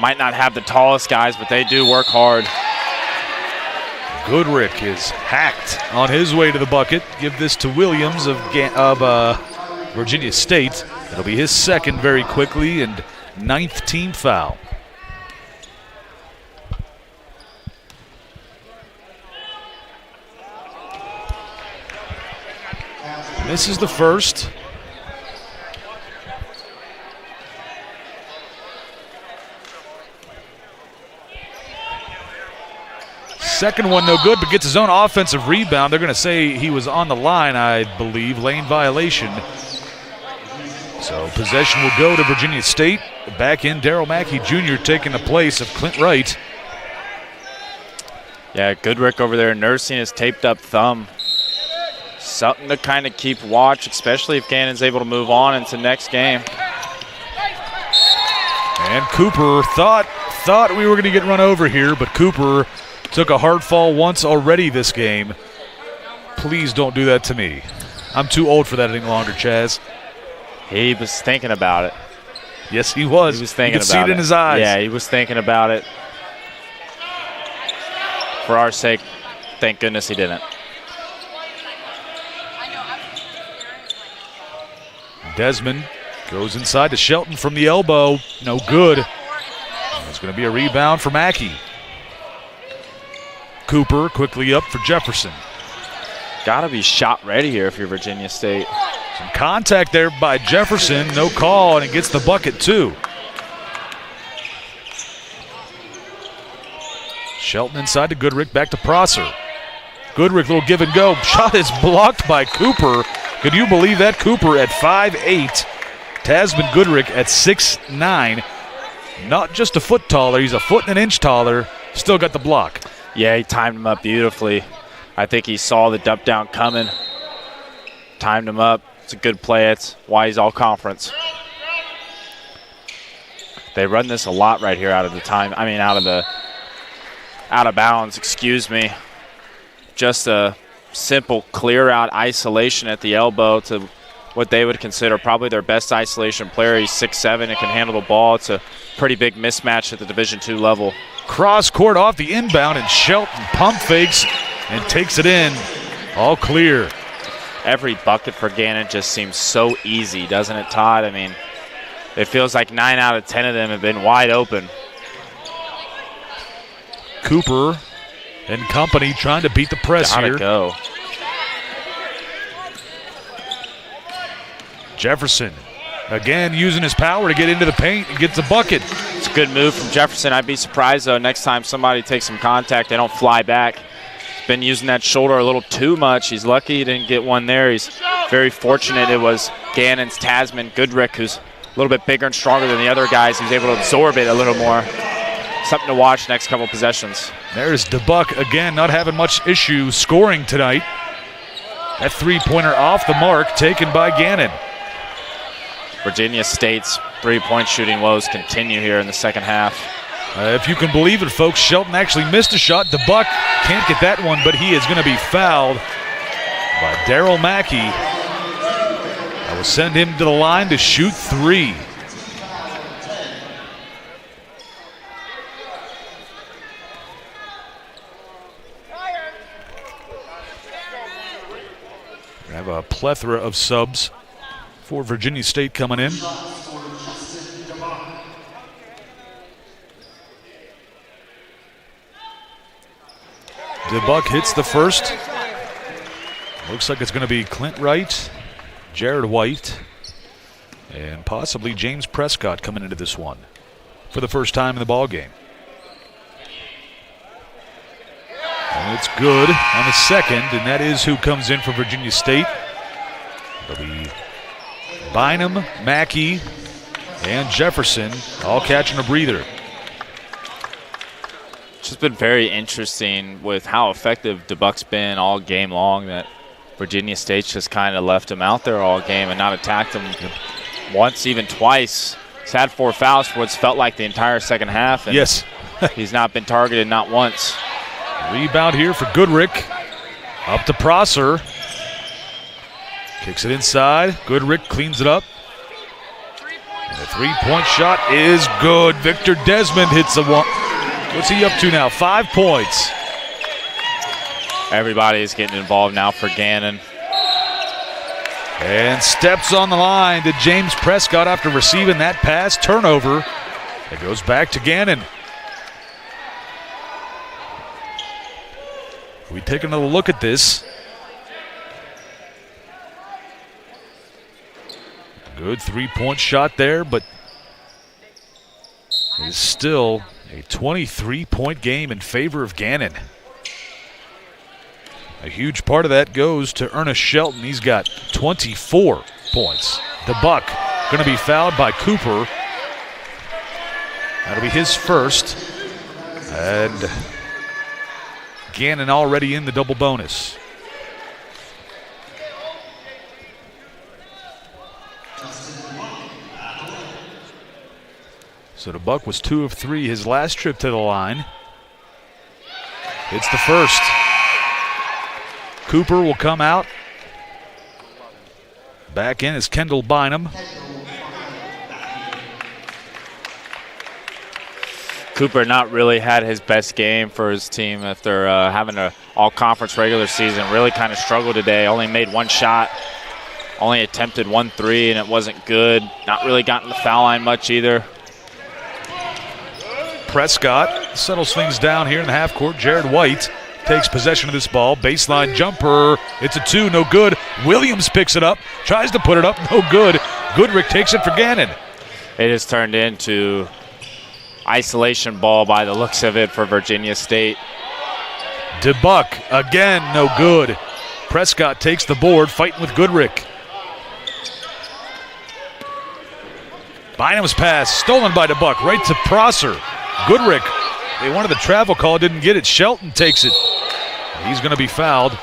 Might not have the tallest guys, but they do work hard. Goodrick is hacked on his way to the bucket. Give this to Williams of Virginia State. It'll be his second very quickly, and 9th team foul. This is the first. Second one no good, but gets his own offensive rebound. They're going to say he was on the line, I believe. Lane violation. So possession will go to Virginia State. Back in, Darryl Mackey Jr. taking the place of Clint Wright. Yeah, Goodrick over there nursing his taped up thumb. Something to kind of keep watch, especially if Gannon's able to move on into next game. And Cooper thought we were going to get run over here, but Cooper took a hard fall once already this game. Please don't do that to me. I'm too old for that any longer, Chaz. He was thinking about it. Yes, he was. He was thinking about it. You could see it in his eyes. Yeah, he was thinking about it. For our sake, thank goodness he didn't. Desmond goes inside to Shelton from the elbow. No good. There's going to be a rebound for Mackey. Cooper quickly up for Jefferson. Got to be shot ready here if you're Virginia State. Some contact there by Jefferson. No call, and it gets the bucket too. Shelton inside to Goodrick, back to Prosser. Goodrick, little give and go. Shot is blocked by Cooper. Could you believe that? Cooper at 5'8". Tasman Goodrick at 6'9". Not just a foot taller, he's a foot and an inch taller. Still got the block. Yeah, he timed him up beautifully. I think he saw the dump down coming. Timed him up. It's a good play. That's why he's all conference. They run this a lot right here out of bounds, excuse me. Just a simple clear out isolation at the elbow to what they would consider probably their best isolation player. He's 6'7" and can handle the ball. It's a pretty big mismatch at the Division II level. Cross court off the inbound, and Shelton pump fakes and takes it in. All clear. Every bucket for Gannon just seems so easy, doesn't it, Todd? I mean, it feels like 9 out of 10 of them have been wide open. Cooper and company trying to beat the press here. Gotta go. Jefferson again using his power to get into the paint and gets a bucket. It's a good move from Jefferson. I'd be surprised, though, next time somebody takes some contact, they don't fly back. He's been using that shoulder a little too much. He's lucky he didn't get one there. He's very fortunate it was Gannon's Tasman Goodrick, who's a little bit bigger and stronger than the other guys. He was able to absorb it a little more. Something to watch next couple possessions. There's DeBuck again, not having much issue scoring tonight. That three-pointer off the mark, taken by Gannon. Virginia State's three-point shooting woes continue here in the second half. If you can believe it, folks, Shelton actually missed a shot. DeBuck can't get that one, but he is going to be fouled by Darryl Mackey. I will send him to the line to shoot three. We have a plethora of subs for Virginia State coming in. DeBuck hits the first. Looks like it's going to be Clint Wright, Jared White, and possibly James Prescott coming into this one for the first time in the ball game. And it's good on the second, and that is who comes in for Virginia State. It'll be Bynum, Mackey, and Jefferson all catching a breather. It's just been very interesting with how effective DeBuck's been all game long, that Virginia State's just kind of left him out there all game and not attacked him once, even twice. He's had 4 fouls for what's felt like the entire second half. And yes. He's not been targeted, not once. Rebound here for Goodrick. Up to Prosser. Kicks it inside. Goodrick cleans it up. And the three-point shot is good. Victor Desmond hits the one. What's he up to now? 5 points. Everybody is getting involved now for Gannon. And steps on the line to James Prescott after receiving that pass. Turnover. It goes back to Gannon. We take another look at this. Good three-point shot there, but it is still a 23-point game in favor of Gannon. A huge part of that goes to Ernest Shelton. He's got 24 points. DeBuck going to be fouled by Cooper. That'll be his first. And Gannon already in the double bonus. So DeBuck was 2 of 3 his last trip to the line. It's the first. Cooper will come out. Back in is Kendall Bynum. Cooper not really had his best game for his team after having an all-conference regular season. Really kind of struggled today. Only made 1 shot. Only attempted 1 3, and it wasn't good. Not really gotten the foul line much either. Prescott settles things down here in the half court. Jared White takes possession of this ball. Baseline jumper. It's a 2, no good. Williams picks it up, tries to put it up, no good. Goodrick takes it for Gannon. It has turned into isolation ball by the looks of it for Virginia State. DeBuck again, no good. Prescott takes the board, fighting with Goodrick. Bynum's pass stolen by DeBuck, right to Prosser. Goodrick, they wanted the travel call, didn't get it. Shelton takes it. He's going to be fouled.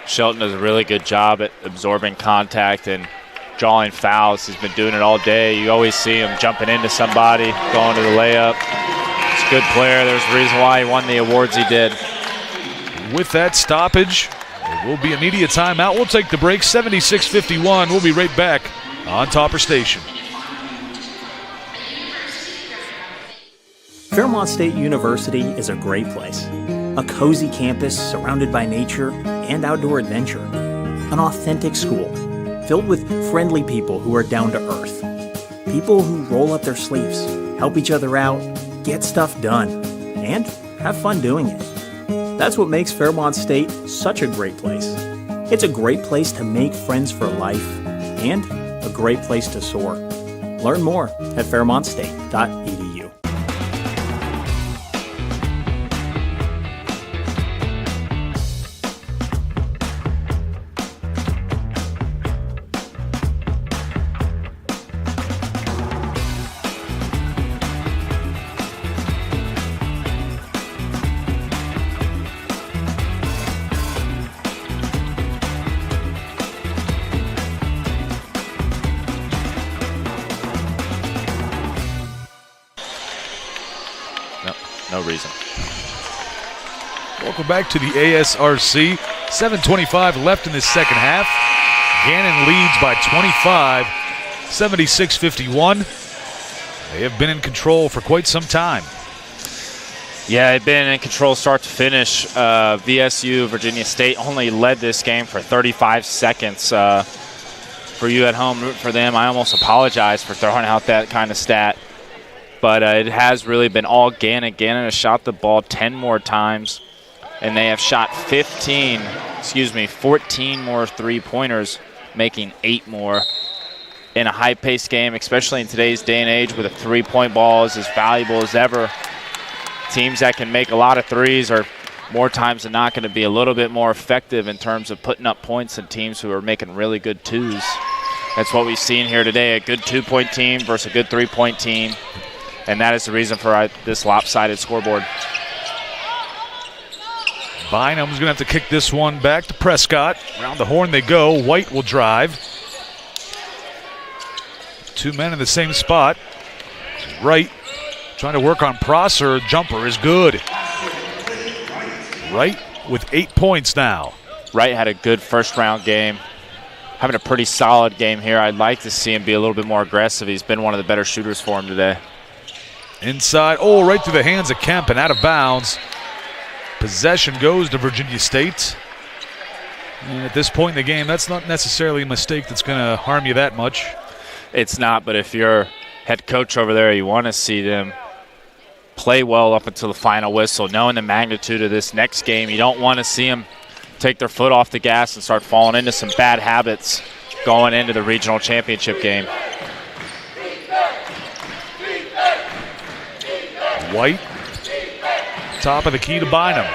Shelton does a really good job at absorbing contact and drawing fouls. He's been doing it all day. You always see him jumping into somebody, going to the layup. He's a good player. There's a reason why he won the awards he did. With that stoppage, it will be immediate timeout. We'll take the break. 76-51. We'll be right back on Topper Station. Fairmont State University is a great place. A cozy campus surrounded by nature and outdoor adventure. An authentic school filled with friendly people who are down to earth. People who roll up their sleeves, help each other out, get stuff done, and have fun doing it. That's what makes Fairmont State such a great place. It's a great place to make friends for life and a great place to soar. Learn more at fairmontstate.edu. No reason. Welcome back to the ASRC. 7:25 left in this second half. Gannon leads by 25, 76-51. They have been in control for quite some time. Yeah, they've been in control start to finish. VSU, Virginia State, only led this game for 35 seconds. For you at home, root for them. I almost apologize for throwing out that kind of stat. But it has really been all Gannon. Gannon has shot the ball 10 more times, and they have shot 14 more three-pointers, making 8 more. In a high-paced game, especially in today's day and age where the three-point ball is as valuable as ever, teams that can make a lot of threes are more times than not going to be a little bit more effective in terms of putting up points than teams who are making really good twos. That's what we've seen here today, a good two-point team versus a good three-point team, and that is the reason for this lopsided scoreboard. Bynum's going to have to kick this one back to Prescott. Around the horn they go. White will drive. 2 men in the same spot. Wright trying to work on Prosser. Jumper is good. Wright with 8 points now. Wright had a good first-round game. Having a pretty solid game here. I'd like to see him be a little bit more aggressive. He's been one of the better shooters for him today. Inside, right through the hands of Kemp and out of bounds. Possession goes to Virginia State. And at this point in the game, that's not necessarily a mistake that's going to harm you that much. It's not, but if you're head coach over there, you want to see them play well up until the final whistle, knowing the magnitude of this next game. You don't want to see them take their foot off the gas and start falling into some bad habits going into the regional championship game. White, top of the key to Bynum.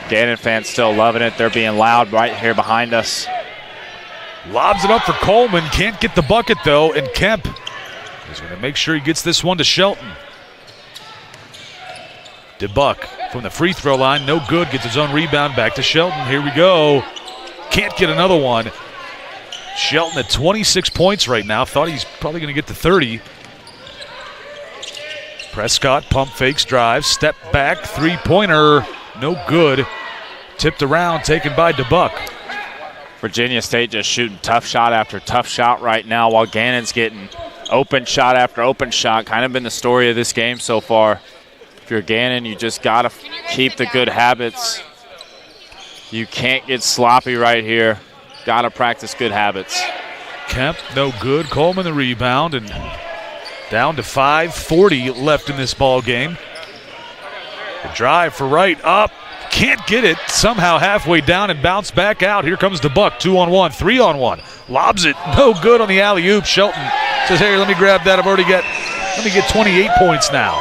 Gannon fans still loving it. They're being loud right here behind us. Lobs it up for Coleman. Can't get the bucket, though, and Kemp is going to make sure he gets this one to Shelton. DeBuck from the free throw line, no good, gets his own rebound back to Shelton. Here we go. Can't get another one. Shelton at 26 points right now. Thought he's probably going to get to 30. Prescott pump fakes, drives, step back, three-pointer, no good. Tipped around, taken by DeBuck. Virginia State just shooting tough shot after tough shot right now while Gannon's getting open shot after open shot. Kind of been the story of this game so far. If you're Gannon, you just got to keep the good habits. You can't get sloppy right here. Got to practice good habits. Kemp, no good. Coleman the rebound, and down to 5:40 left in this ball game. The drive for Wright, up. Can't get it. Somehow halfway down and bounce back out. Here comes DeBuck, 2-on-1, 3-on-1. Lobs it, no good on the alley-oop. Shelton says, hey, let me grab that. Let me get 28 points now.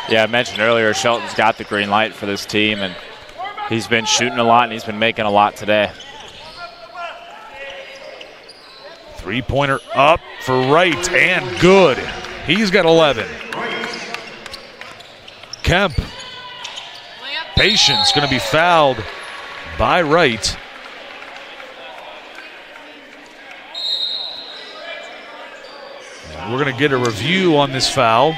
Yeah, I mentioned earlier Shelton's got the green light for this team, and he's been shooting a lot, and he's been making a lot today. Three-pointer up for Wright, and good. He's got 11. Kemp. Patience going to be fouled by Wright. And we're going to get a review on this foul.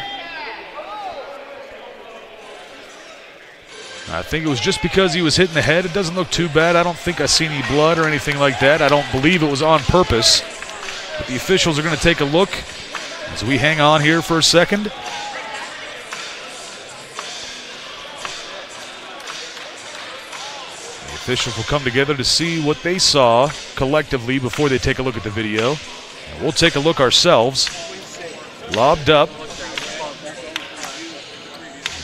I think it was just because he was hitting the head. It doesn't look too bad. I don't think I see any blood or anything like that. I don't believe it was on purpose. But the officials are going to take a look as we hang on here for a second. The officials will come together to see what they saw collectively before they take a look at the video. And we'll take a look ourselves. Lobbed up.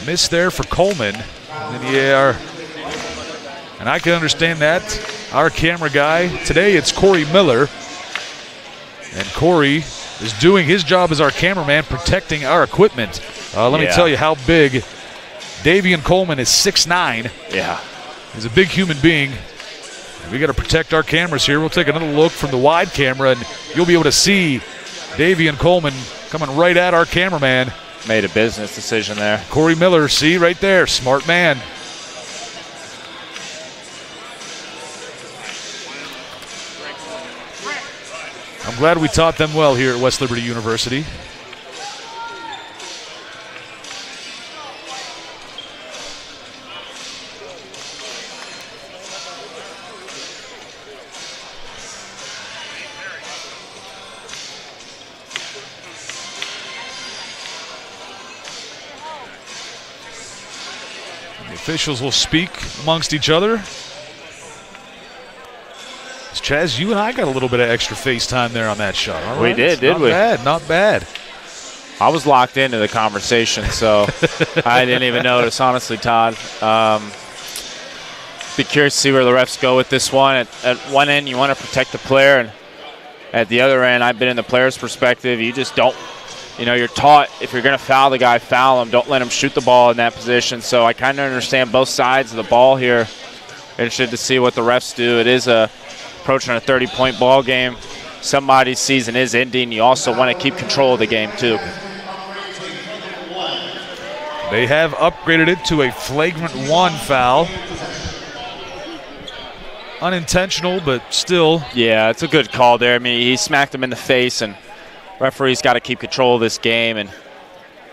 Missed there for Coleman. And I can understand that. Our camera guy, today it's Corey Miller. And Corey is doing his job as our cameraman, protecting our equipment. Let me tell you how big Davian Coleman is. 6'9". Yeah. He's a big human being. We got to protect our cameras here. We'll take another look from the wide camera, and you'll be able to see Davian Coleman coming right at our cameraman. Made a business decision there. Corey Miller, see right there, smart man. I'm glad we taught them well here at West Liberty University. The officials will speak amongst each other. Chaz, you and I got a little bit of extra FaceTime there on that shot. All right. We did, did we? Not bad. I was locked into the conversation, so I didn't even notice, honestly, Todd. Be curious to see where the refs go with this one. At one end, you want to protect the player, and at the other end, I've been in the player's perspective. You just don't, you're taught if you're going to foul the guy, foul him. Don't let him shoot the ball in that position. So I kind of understand both sides of the ball here. Interested to see what the refs do. It is approaching a 30-point ball game. Somebody's season is ending. You also want to keep control of the game, too. They have upgraded it to a flagrant 1 foul. Unintentional, but still. Yeah, it's a good call there. I mean, he smacked him in the face, and referee's got to keep control of this game. And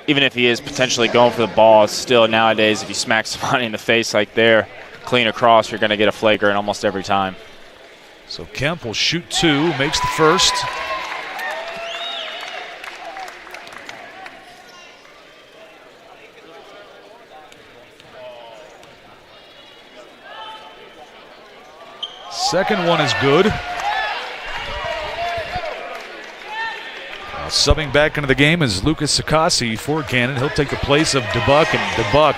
even if he is potentially going for the ball, it's still nowadays, if you smack somebody in the face like there, clean across, you're going to get a flagrant almost every time. So Kemp will shoot 2, makes the first. Second one is good. Now subbing back into the game is Lucas Sakasi for Gannon. He'll take the place of DeBuck, and DeBuck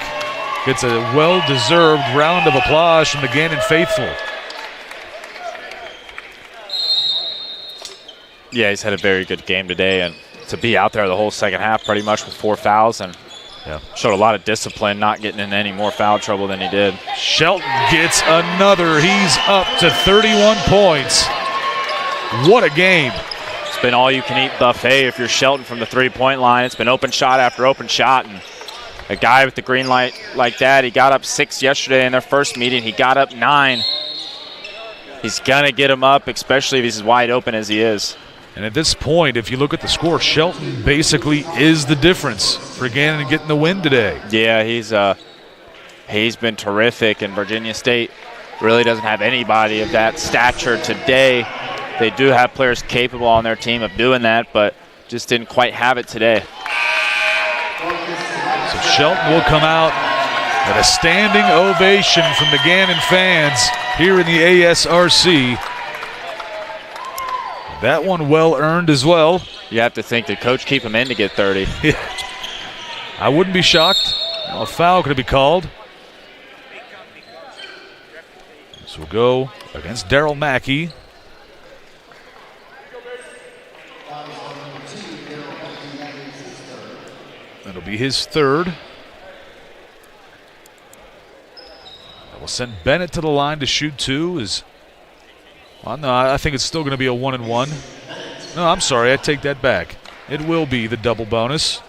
gets a well-deserved round of applause from the Gannon faithful. Yeah, he's had a very good game today, and to be out there the whole second half pretty much with 4 fouls, and showed a lot of discipline, not getting in any more foul trouble than he did. Shelton gets another. He's up to 31 points. What a game. It's been all-you-can-eat buffet if you're Shelton from the three-point line. It's been open shot after open shot, and a guy with the green light like that, he got up 6 yesterday in their first meeting. He got up 9. He's going to get him up, especially if he's as wide open as he is. And at this point, if you look at the score, Shelton basically is the difference for Gannon getting the win today. Yeah, he's been terrific, and Virginia State really doesn't have anybody of that stature today. They do have players capable on their team of doing that, but just didn't quite have it today. So Shelton will come out with a standing ovation from the Gannon fans here in the ASRC. That one well earned as well. You have to think the coach keep him in to get 30. I wouldn't be shocked. A foul could be called. This will go against Daryl Mackey. That'll be his third. That will send Bennett to the line to shoot 2. No, I think it's still going to be a 1-and-1. No, I'm sorry, I take that back. It will be the double bonus.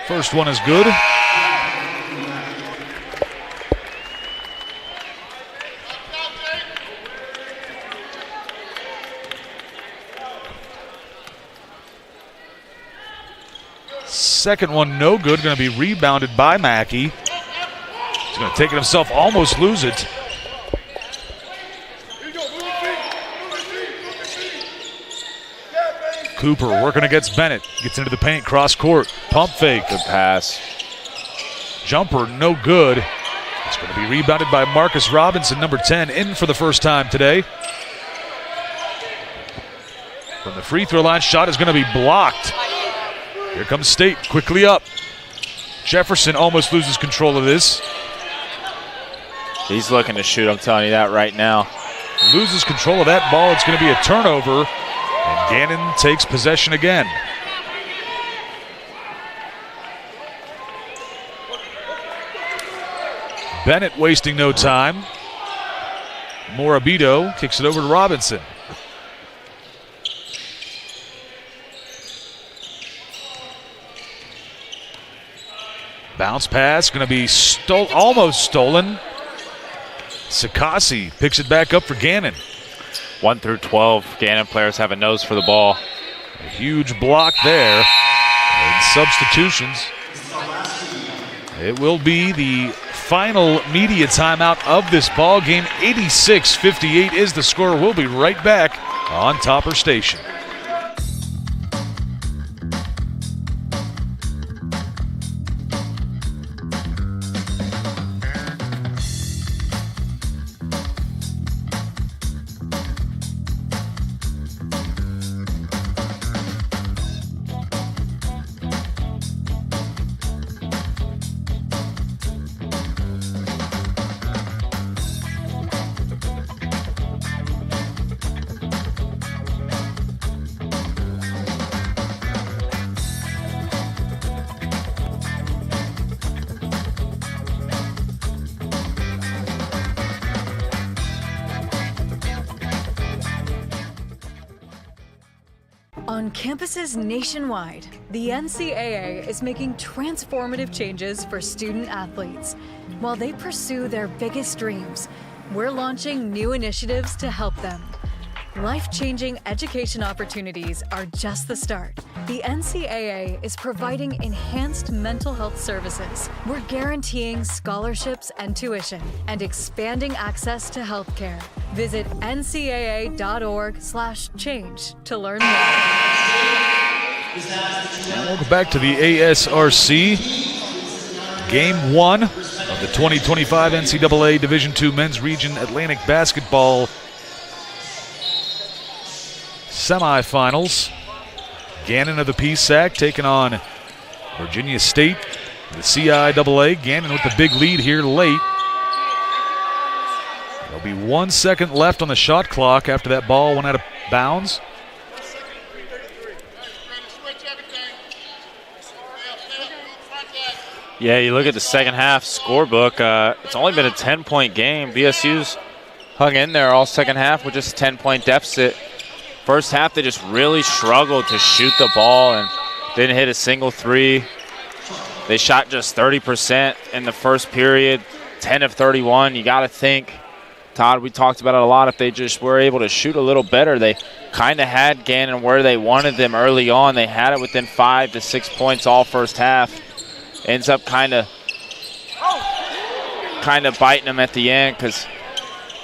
First one is good. Second one no good, going to be rebounded by Mackey. He's going to take it himself, almost lose it. Cooper working against Bennett. Gets into the paint, cross court, pump fake. Good pass. Jumper, no good. It's going to be rebounded by Marcus Robinson, number 10, in for the first time today. From the free throw line, shot is going to be blocked. Here comes State, quickly up. Jefferson almost loses control of this. He's looking to shoot, I'm telling you that right now. Loses control of that ball. It's going to be a turnover, and Gannon takes possession again. Bennett wasting no time. Morabito kicks it over to Robinson. Bounce pass, going to be almost stolen. Sakasi picks it back up for Gannon. 1 through 12, Gannon players have a nose for the ball. A huge block there. And substitutions. It will be the final media timeout of this ball game. 86-58 is the score. We'll be right back on Topper Station. On campuses nationwide, the NCAA is making transformative changes for student athletes. While they pursue their biggest dreams, we're launching new initiatives to help them. Life-changing education opportunities are just the start. The NCAA is providing enhanced mental health services. We're guaranteeing scholarships and tuition and expanding access to healthcare. Visit ncaa.org/change to learn more. Welcome back to the ASRC. Game 1 of the 2025 NCAA Division II Men's Region Atlantic Basketball Semifinals. Gannon of the PSAC taking on Virginia State, the CIAA. Gannon with the big lead here late. There'll be 1 second left on the shot clock after that ball went out of bounds. Yeah, you look at the second half scorebook. It's only been a 10-point game. BSU's hung in there all second half with just a 10-point deficit. First half, they just really struggled to shoot the ball and didn't hit a single three. They shot just 30% in the first period, 10 of 31. You got to think, Todd, we talked about it a lot, if they just were able to shoot a little better. They kind of had Gannon where they wanted them early on. They had it within 5 to 6 points all first half. Ends up kind of biting them at the end because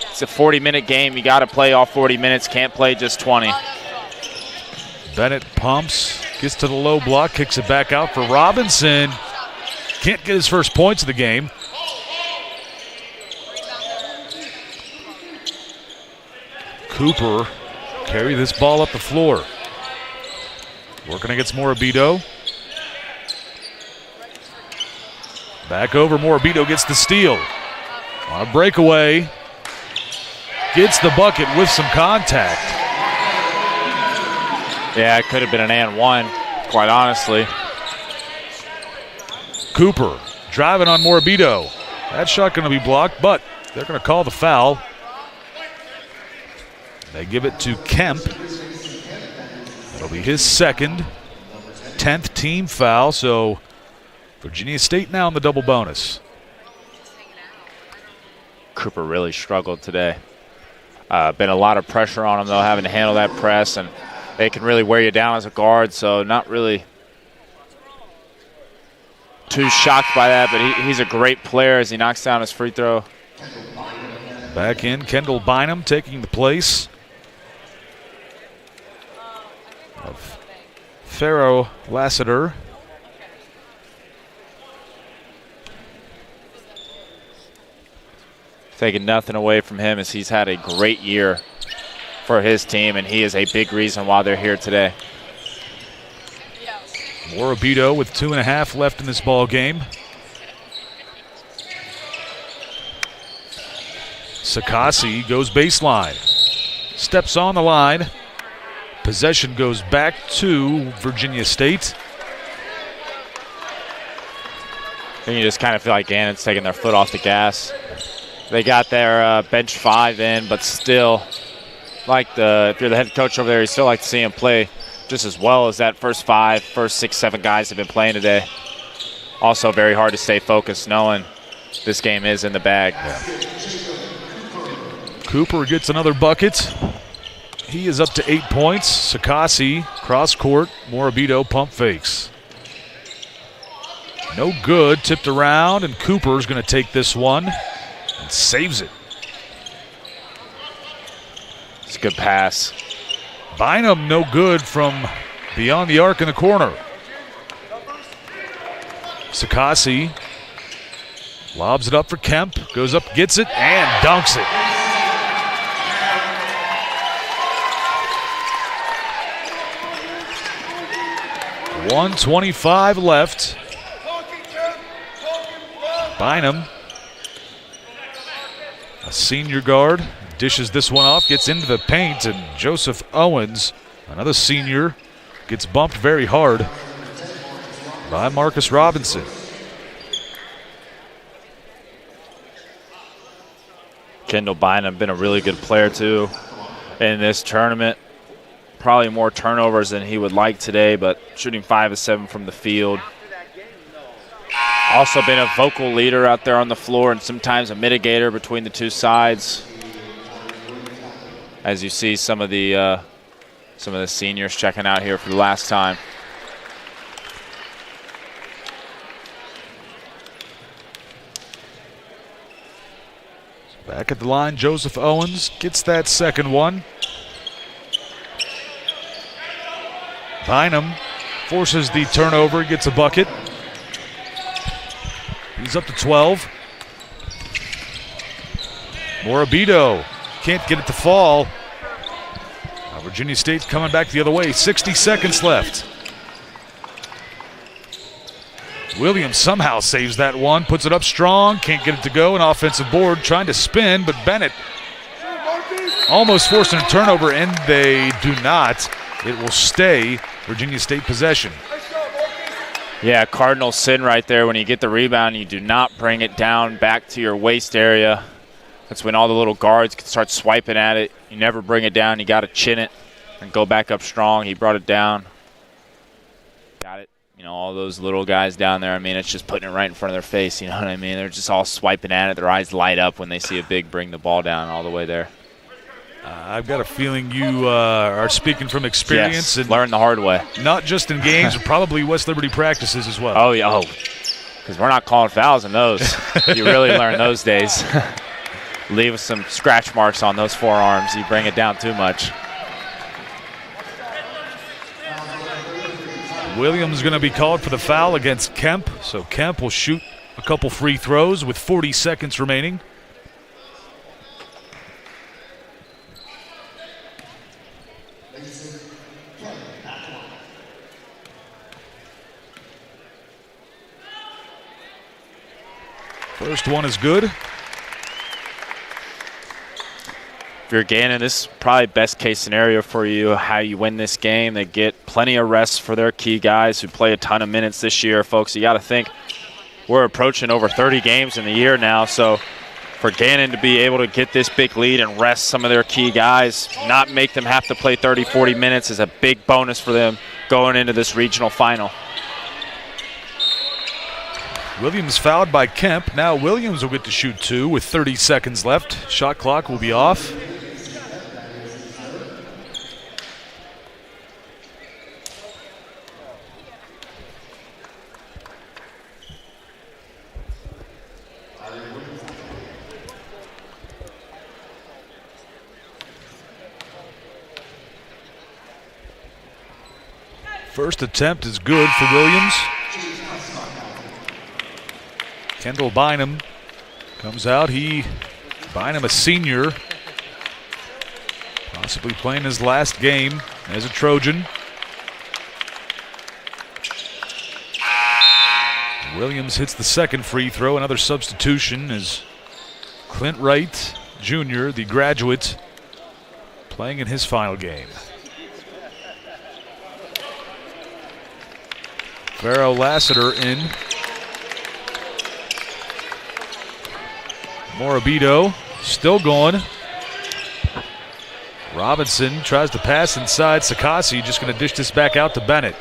it's a 40-minute game. You got to play all 40 minutes. Can't play just 20. Bennett pumps, gets to the low block, kicks it back out for Robinson. Can't get his first points of the game. Cooper carry this ball up the floor. Working against Morabito. Back over, Morabito gets the steal. On a breakaway. Gets the bucket with some contact. Yeah, it could have been an and one, quite honestly. Cooper driving on Morabito. That shot going to be blocked, but they're going to call the foul. They give it to Kemp. It'll be his second, 10th team foul, so Virginia State now in the double bonus. Cooper really struggled today. Been a lot of pressure on him, though, having to handle that press, and they can really wear you down as a guard, so not really too shocked by that, but he's a great player as he knocks down his free throw. Back in, Kendall Bynum taking the place of Pharaoh Lassiter. Taking nothing away from him as he's had a great year for his team, and he is a big reason why they're here today. Morabito with 2.5 left in this ball game. Sakasi goes baseline. Steps on the line. Possession goes back to Virginia State. And you just kind of feel like Gannon's taking their foot off the gas. They got their bench 5 in, but still, if you're the head coach over there, you still like to see him play just as well as that first 6, 7 guys have been playing today. Also very hard to stay focused knowing this game is in the bag. Yeah. Cooper gets another bucket. He is up to 8 points. Sakasi, cross court. Morabito pump fakes. No good, tipped around, and Cooper's going to take this one. And saves it. It's a good pass. Bynum no good from beyond the arc in the corner. Sakasi lobs it up for Kemp. Goes up, gets it, and dunks it. .125 left. Bynum, a senior guard, dishes this one off, gets into the paint, and Joseph Owens, another senior, gets bumped very hard by Marcus Robinson. Kendall Bynum been a really good player too in this tournament. probably more turnovers than he would like today, but shooting 5 of 7 from the field. Also been a vocal leader out there on the floor and sometimes a mitigator between the two sides. As you see some of the seniors checking out here for the last time. Back at the line, Joseph Owens gets that second one. Bynum forces the turnover, gets a bucket. He's up to 12. Morabito can't get it to fall. Virginia State's coming back the other way. 60 seconds left. Williams somehow saves that one, puts it up strong, can't get it to go. An offensive board trying to spin, but Bennett almost forcing a turnover, and they do not. It will stay Virginia State possession. Yeah, cardinal sin right there. When you get the rebound, you do not bring it down back to your waist area. That's when all the little guards can start swiping at it. You never bring it down. You got to chin it and go back up strong. He brought it down. Got it. You know, all those little guys down there, I mean, it's just putting it right in front of their face. You know what I mean? They're just all swiping at it. Their eyes light up when they see a big bring the ball down all the way there. I've got a feeling you are speaking from experience. Yes, and learn the hard way. Not just in games, but probably West Liberty practices as well. Oh, yeah. Because we're not calling fouls in those. You really learn those days. Leave some scratch marks on those forearms. You bring it down too much. Williams is going to be called for the foul against Kemp. So Kemp will shoot a couple free throws with 40 seconds remaining. First one is good. If you're Gannon, this is probably best case scenario for you, how you win this game. They get plenty of rest for their key guys who play a ton of minutes this year. Folks, you got to think we're approaching over 30 games in the year now. So for Gannon to be able to get this big lead and rest some of their key guys, not make them have to play 30, 40 minutes is a big bonus for them going into this regional final. Williams fouled by Kemp. Now Williams will get to shoot 2 with 30 seconds left. Shot clock will be off. First attempt is good for Williams. Kendall Bynum comes out. Bynum, a senior, possibly playing his last game as a Trojan. Williams hits the second free throw. Another substitution is Clint Wright Jr., the graduate, playing in his final game. Pharaoh Lassiter in. Morabito still going. Robinson tries to pass inside. Sakasi just going to dish this back out to Bennett.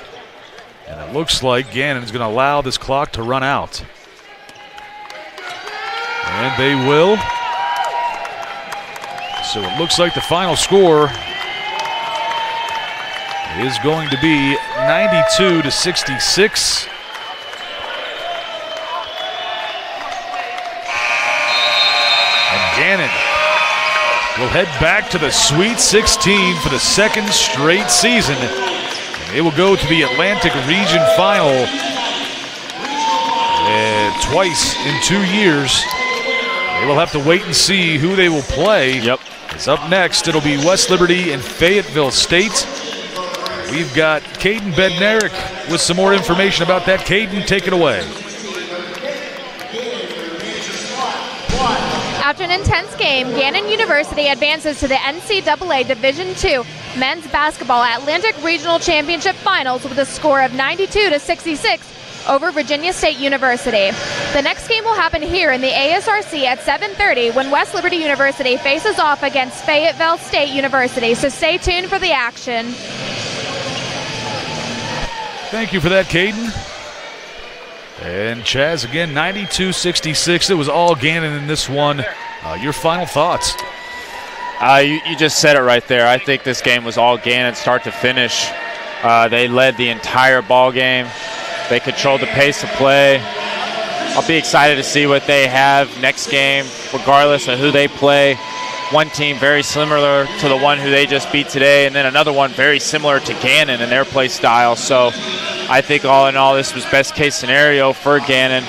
And it looks like Gannon is going to allow this clock to run out. And they will. So it looks like the final score is going to be 92-66. And Gannon will head back to the Sweet 16 for the second straight season. And they will go to the Atlantic Region Final twice in 2 years. They will have to wait and see who they will play. Yep. It's up next. It'll be West Liberty and Fayetteville State. We've got Caden Bednarik with some more information about that. Caden, take it away. After an intense game, Gannon University advances to the NCAA Division II men's basketball Atlantic Regional Championship Finals with a score of 92-66 over Virginia State University. The next game will happen here in the ASRC at 7:30 when West Liberty University faces off against Fayetteville State University, so stay tuned for the action. Thank you for that, Caden. And Chaz, again, 92-66. It was all Gannon in this one. Your final thoughts? You just said it right there. I think this game was all Gannon start to finish. They led the entire ball game. They controlled the pace of play. I'll be excited to see what they have next game, regardless of who they play. One team very similar to the one who they just beat today, and then another one very similar to Gannon in their play style. So I think all in all, this was best case scenario for Gannon.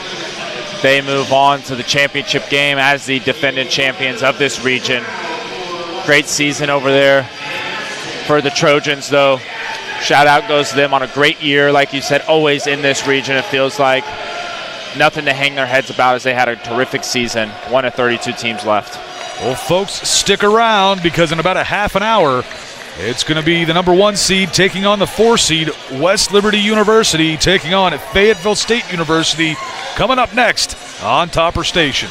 They move on to the championship game as the defending champions of this region. Great season over there for the Trojans, though. Shout out goes to them on a great year. Like you said, always in this region, it feels like. Nothing to hang their heads about as they had a terrific season. 1 of 32 teams left. Well, folks, stick around because in about a half an hour, it's going to be the number 1 seed taking on the 4 seed, West Liberty University, taking on Fayetteville State University, coming up next on Topper Station.